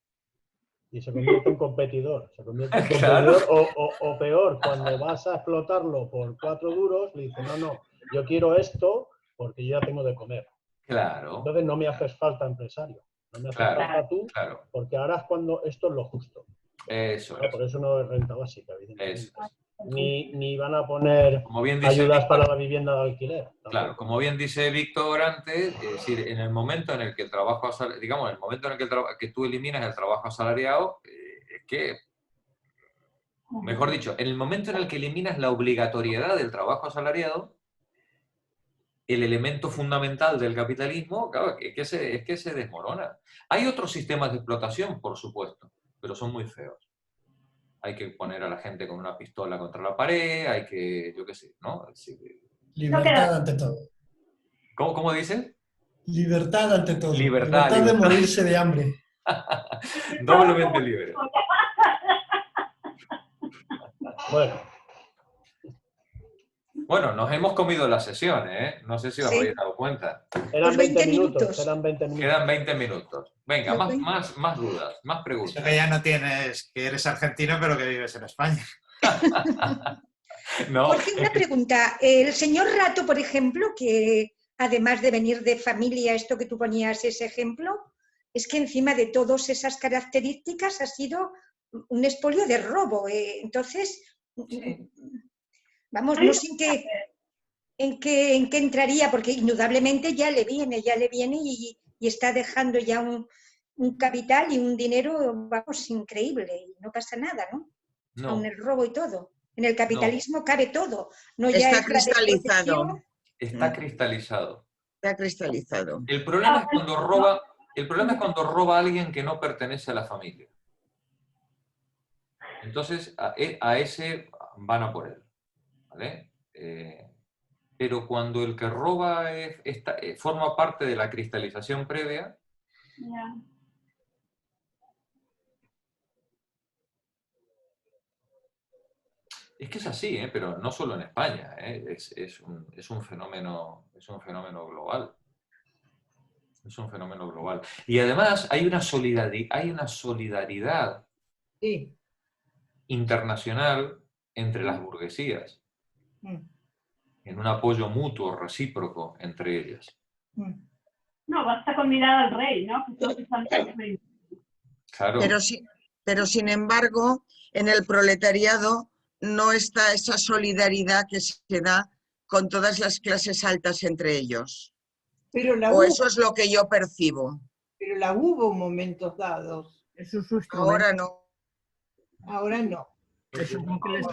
Y se convierte en competidor. Se convierte en Claro. competidor o peor, cuando vas a explotarlo por 4 duros, le dices, no, yo quiero esto porque yo ya tengo de comer. Claro. Entonces no me haces falta empresario. No me haces falta tú, porque ahora es cuando esto es lo justo. Eso Por eso no es renta básica, evidentemente. Eso es. Ni van a poner ayudas para la vivienda de alquiler. Tampoco. Claro, como bien dice Víctor antes, es decir, en el momento en el que el trabajo, digamos, en el momento en el que tú eliminas el trabajo asalariado, es que, mejor dicho, en el momento en el que eliminas la obligatoriedad del trabajo asalariado, el elemento fundamental del capitalismo, claro, es que se desmorona. Hay otros sistemas de explotación, por supuesto, pero son muy feos. Hay que poner a la gente con una pistola contra la pared, hay que, yo qué sé, ¿no? Libertad ante todo. ¿Cómo dicen? Libertad ante todo. Libertad de morirse de hambre. Doblemente libre. Bueno, nos hemos comido la sesión, ¿eh? No sé si os habéis dado cuenta. Eran 20 minutos. Eran 20 minutos. Quedan 20 minutos. Venga, más dudas, más preguntas. Eso que ya no tienes, que eres argentino, pero que vives en España. No. Jorge, una pregunta. El señor Rato, por ejemplo, que además de venir de familia, esto que tú ponías ese ejemplo, es que encima de todas esas características ha sido un expolio de robo. Entonces, vamos, no sé en qué entraría, porque indudablemente ya le viene y está dejando ya un capital y un dinero, vamos, increíble. Y no pasa nada, ¿no? Con el robo y todo. En el capitalismo cabe todo. No ya está cristalizado. Está cristalizado. Está cristalizado. El problema es cuando roba a alguien que no pertenece a la familia. Entonces, a ese van a por él. ¿Vale? Pero cuando el que roba forma parte de la cristalización previa, es que es así, pero no solo en España, es un fenómeno global. Es un fenómeno global. Y además hay una solidaridad internacional entre las burguesías, en un apoyo mutuo, recíproco entre ellas. No, basta con mirar al rey, ¿no? Claro. Pero sin embargo, en el proletariado no está esa solidaridad que se da con todas las clases altas entre ellos. Pero eso es lo que yo percibo. Pero la hubo momentos dados. Eso es su Ahora no. Ahora no. Eso es lo que les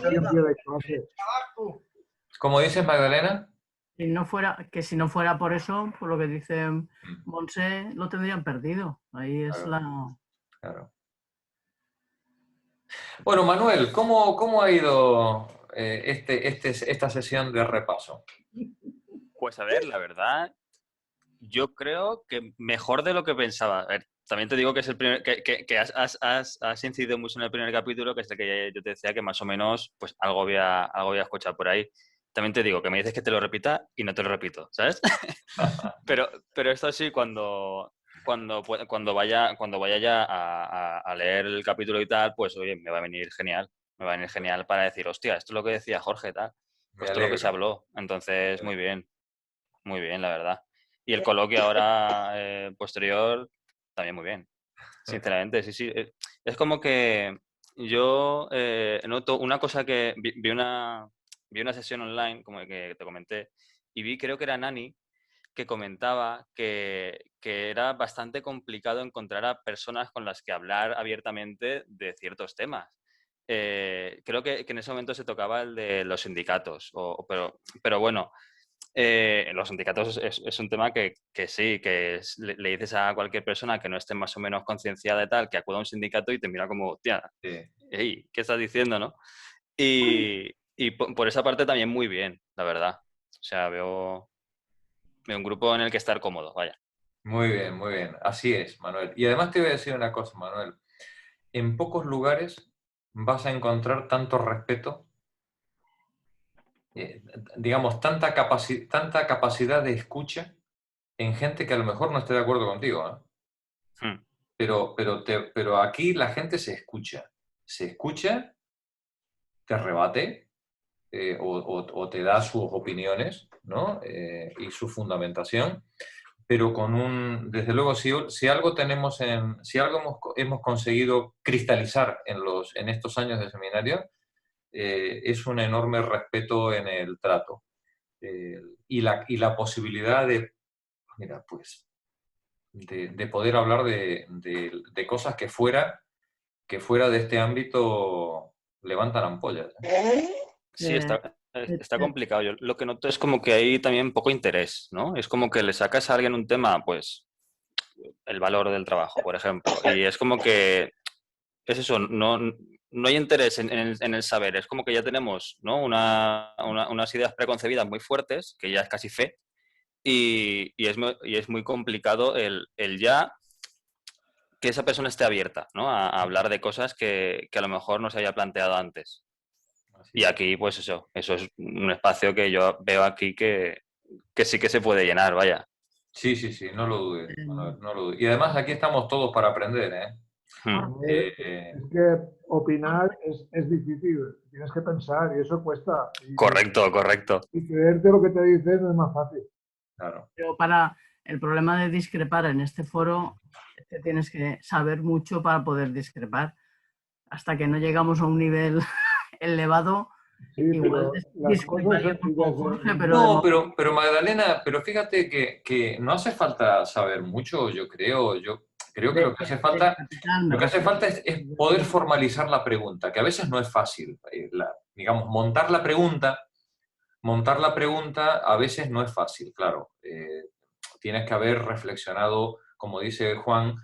¿Cómo dices, Magdalena? Si no fuera por eso, por lo que dice Monse, lo tendrían perdido. Ahí es Claro. Bueno, Manuel, ¿cómo ha ido esta sesión de repaso? Pues a ver, la verdad, yo creo que mejor de lo que pensaba. A ver, también te digo que es el primer, que has incidido mucho en el primer capítulo, que es el que yo te decía que más o menos pues algo había escuchado por ahí. también te digo que me dices que te lo repita y no te lo repito, ¿sabes? pero esto sí, cuando vaya ya a leer el capítulo y tal, pues oye, me va a venir genial. Me va a venir genial para decir, hostia, esto es lo que decía Jorge, tal. Esto es lo que se habló. Entonces, muy bien, la verdad. Y el coloquio ahora posterior, también muy bien. Sinceramente, sí. Es como que yo noto una cosa que vi una sesión online, como que te comenté, y vi, creo que era Nani, que comentaba que era bastante complicado encontrar a personas con las que hablar abiertamente de ciertos temas. Creo que en ese momento se tocaba el de los sindicatos, pero bueno, los sindicatos es un tema que sí, que le dices a cualquier persona que no esté más o menos concienciada de tal, que acuda a un sindicato y te mira como, tía, hey, ¿qué estás diciendo, no? Y por esa parte también muy bien, la verdad. O sea, veo un grupo en el que estar cómodo, vaya. Muy bien. Así es, Manuel. Y además te voy a decir una cosa, Manuel. En pocos lugares vas a encontrar tanto respeto, digamos, tanta capacidad de escucha en gente que a lo mejor no esté de acuerdo contigo, ¿eh? Pero aquí la gente se escucha, te rebate o te da sus opiniones, ¿no? Y su fundamentación, pero desde luego, si algo hemos conseguido cristalizar en estos años de seminario, es un enorme respeto en el trato y la posibilidad de, mira, pues, de poder hablar de cosas que fuera de este ámbito levantan ampollas. Sí, está complicado. Yo lo que noto es como que hay también poco interés, ¿no? Es como que le sacas a alguien un tema, pues, el valor del trabajo, por ejemplo, y es como que es eso, no hay interés en el saber, es como que ya tenemos, ¿no? unas ideas preconcebidas muy fuertes, que ya es casi fe, y es muy complicado el ya que esa persona esté abierta, ¿no? A hablar de cosas que a lo mejor no se haya planteado antes. Y aquí, pues eso es un espacio que yo veo aquí que sí que se puede llenar, vaya. Sí, no lo dudes, Manuel, no lo dudes. Y además aquí estamos todos para aprender, ¿eh? Es que opinar es difícil, tienes que pensar y eso cuesta. Correcto. Y creerte lo que te dicen es más fácil. Claro. Pero para el problema de discrepar en este foro, es que tienes que saber mucho para poder discrepar. Hasta que no llegamos a un nivel elevado, sí, igual discreparíamos con Jorge, No, pero Magdalena, pero fíjate que no hace falta saber mucho, yo creo que lo que hace falta es poder formalizar la pregunta, que a veces no es fácil. Digamos, montar la pregunta a veces no es fácil, claro. Tienes que haber reflexionado, como dice Juan,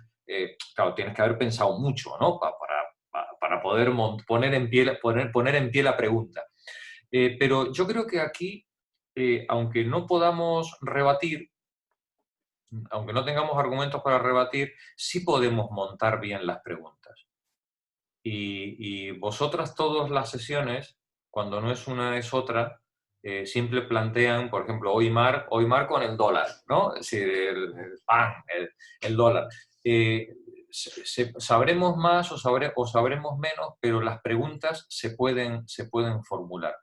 claro, tienes que haber pensado mucho, ¿no? Para poder poner en pie la pregunta. Pero yo creo que aquí, aunque no podamos rebatir, aunque no tengamos argumentos para rebatir, sí podemos montar bien las preguntas. Y vosotras todas las sesiones, cuando no es una es otra, siempre plantean, por ejemplo, hoy mar con el dólar, ¿no? Es decir, el pan, el dólar. Sabremos más o sabremos menos, pero las preguntas se pueden formular.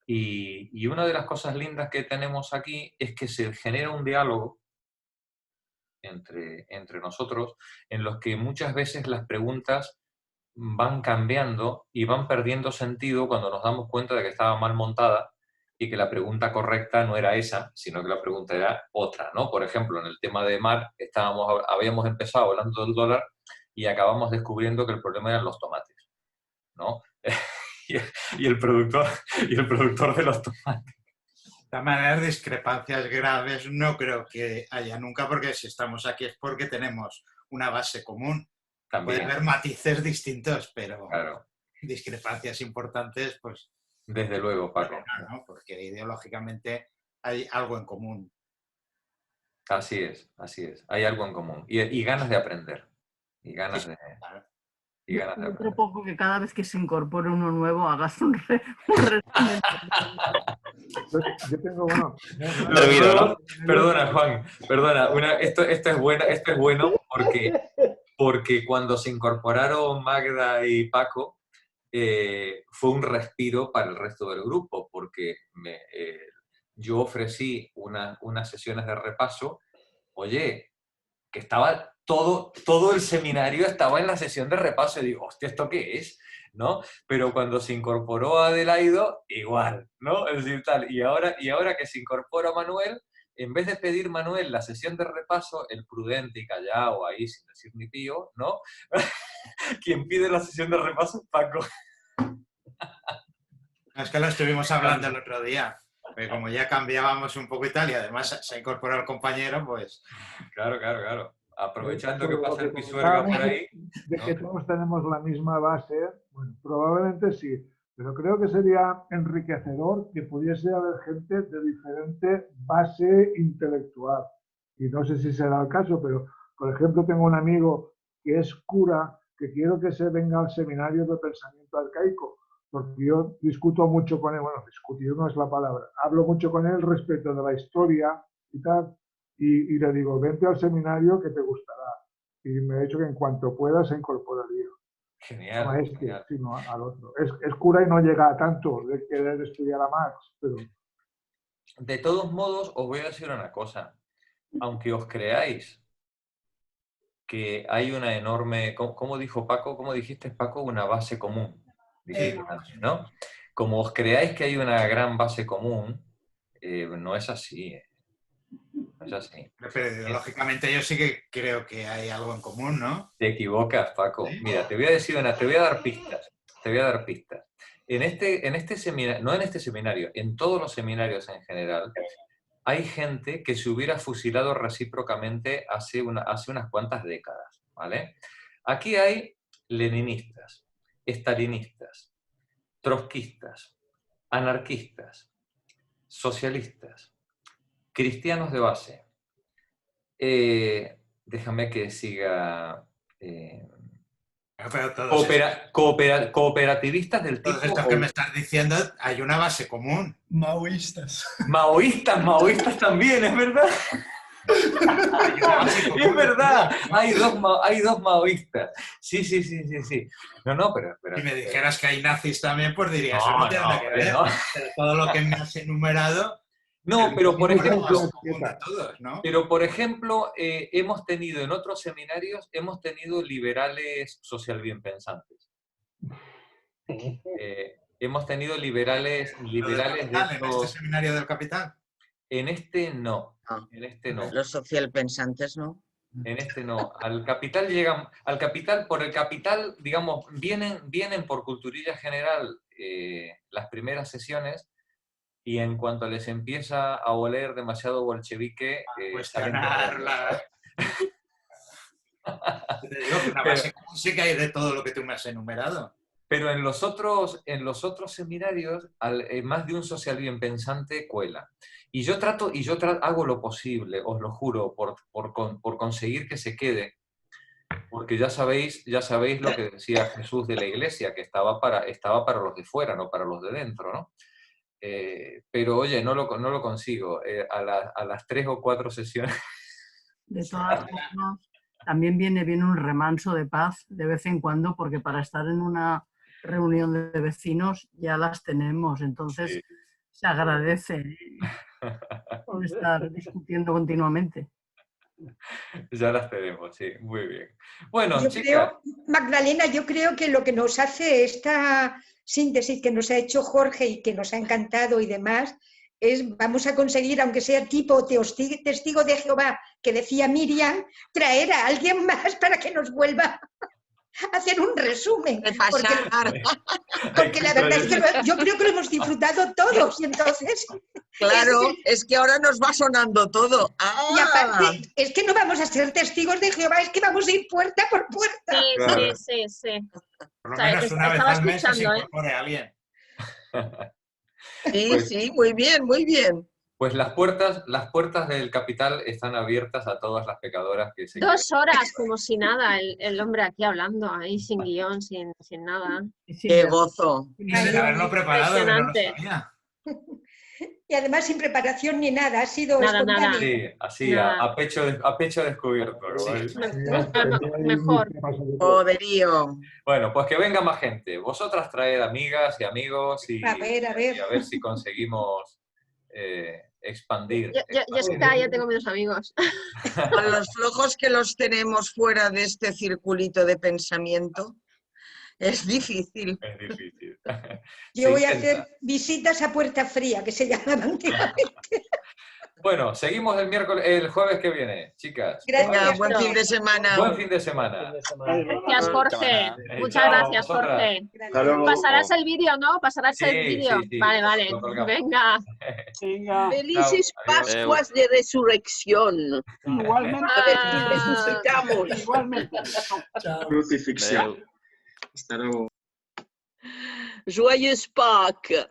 Y una de las cosas lindas que tenemos aquí es que se genera un diálogo entre nosotros en los que muchas veces las preguntas van cambiando y van perdiendo sentido cuando nos damos cuenta de que estaba mal montada y que la pregunta correcta no era esa, sino que la pregunta era otra, ¿no? Por ejemplo, en el tema de mar habíamos empezado hablando del dólar y acabamos descubriendo que el problema eran los tomates, ¿no? y el productor de los tomates. De todas maneras, discrepancias graves no creo que haya nunca, porque si estamos aquí es porque tenemos una base común. También. Puede haber matices distintos, pero claro, discrepancias importantes, pues... Desde luego, Paco. ¿no? Porque ideológicamente hay algo en común. Así es. Hay algo en común. Y ganas de aprender. Y ganas de... y ganas de Otro aprender. poco que cada vez que se incorpore uno nuevo hagas un resumen. Yo tengo uno. Perdona, Juan, perdona. Esto es bueno porque cuando se incorporaron Magda y Paco, fue un respiro para el resto del grupo, porque yo ofrecí unas sesiones de repaso. Oye, que estaba todo el seminario estaba en la sesión de repaso y digo, hostia, ¿esto qué es? ¿No? Pero cuando se incorporó Adelaido, igual, ¿no? Es decir, tal. Y ahora que se incorpora Manuel, en vez de pedir Manuel la sesión de repaso, el prudente y callado ahí sin decir ni pío, ¿no? Quien pide la sesión de repaso es Paco. Es que lo estuvimos hablando el otro día. Porque como ya cambiábamos un poco y tal, y además se ha incorporado el compañero, pues... Claro. Aprovechando que pasa el pisuerga por ahí. De que todos tenemos la misma base, bueno, probablemente sí, pero creo que sería enriquecedor que pudiese haber gente de diferente base intelectual. Y no sé si será el caso, pero, por ejemplo, tengo un amigo que es cura, que quiero que se venga al seminario de pensamiento arcaico, porque yo discuto mucho con él, bueno, discutir no es la palabra, hablo mucho con él respecto de la historia y tal, y le digo, vente al seminario que te gustará. Y me ha dicho que en cuanto pueda se incorporaría. Genial. No a este, Genial. sino al otro. Es cura y no llega a tanto de querer estudiar a Marx, pero... De todos modos, os voy a decir una cosa. Aunque os creáis que hay una enorme... ¿Cómo dijo Paco? ¿Cómo dijiste, Paco? Una base común. Dijiste también, ¿no? Como os creáis que hay una gran base común, no es así. No es así. Pero ideológicamente yo sí que creo que hay algo en común, ¿no? Te equivocas, Paco. Mira, te voy a decir te voy a dar pistas. Te voy a dar pistas. En este seminario, no en este seminario, en todos los seminarios en general, hay gente que se hubiera fusilado recíprocamente hace unas cuantas décadas, ¿vale? Aquí hay leninistas, estalinistas, trotskistas, anarquistas, socialistas, cristianos de base. Déjame que siga... cooperativistas del tipo... Todos estos que me estás diciendo, hay una base común. Maoístas. Maoístas también, es verdad. Es verdad, hay dos maoístas. Sí. No, pero... Si me dijeras que hay nazis también, pues diría, eso no tiene nada que ver. No. Pero todo lo que me has enumerado... No, pero por ejemplo... Todos, ¿no? Pero, por ejemplo, hemos tenido en otros seminarios, hemos tenido liberales social bien pensantes. Hemos tenido liberales de ¿En este seminario del Capital? En este no. Los socialpensantes no. En este no. Al Capital llegan, por el Capital, digamos, vienen por culturilla general las primeras sesiones. Y en cuanto les empieza a oler demasiado bolchevique... cuestionarla. Te digo que una base común sí que hay de todo lo que tú me has enumerado. Pero en los otros seminarios, más de un social bien pensante cuela. Y yo hago lo posible, os lo juro, por conseguir que se quede. Porque ya sabéis lo que decía Jesús de la Iglesia, que estaba para los de fuera, no para los de dentro, ¿no? Pero oye, no lo consigo. A las 3 o 4 sesiones. De todas formas, también viene bien un remanso de paz de vez en cuando, porque para estar en una reunión de vecinos ya las tenemos, entonces sí. Se agradece por estar discutiendo continuamente. Ya las tenemos, sí, muy bien. Bueno, Magdalena, yo creo que lo que nos hace esta síntesis que nos ha hecho Jorge y que nos ha encantado y demás, vamos a conseguir, aunque sea tipo testigo de Jehová, que decía Miriam, traer a alguien más para que nos vuelva a hacer un resumen. Porque la verdad es que yo creo que lo hemos disfrutado todos, y entonces... Claro, es que ahora nos va sonando todo. Y aparte, es que no vamos a ser testigos de Jehová, es que vamos a ir puerta por puerta. Sí. Por lo menos una vez al mes se incorpore a alguien. Sí, muy bien. Pues las puertas del Capital están abiertas a todas las pecadoras que se 2 horas, como si nada, el hombre aquí hablando, ahí sin guión, sin nada. ¡Qué gozo! Y sin haberlo preparado, que no lo sabía. Y además sin preparación ni nada, ha sido Nada, espontáneo. nada. Sí, así, Nada. a pecho descubierto. Mejor. Poderío. Bueno, pues que venga más gente. Vosotras traed amigas y amigos y A ver. y a ver si conseguimos expandir. Yo está, ya tengo menos amigos. A los flojos que los tenemos fuera de este circulito de pensamiento, es difícil. Es difícil. Yo voy a hacer visitas a puerta fría, que se llamaban antiguamente. Bueno, seguimos el jueves que viene, chicas. Venga, buen fin de semana. Buen fin de semana. Gracias, Jorge. Muchas gracias, Jorge. Pasarás el vídeo, ¿no? Pasarás el vídeo. Sí. Vale. Venga. Felices Pascuas de Resurrección. Igualmente. Resucitamos. Igualmente. Crucifixión. Hasta luego. Joyeuse Pâques.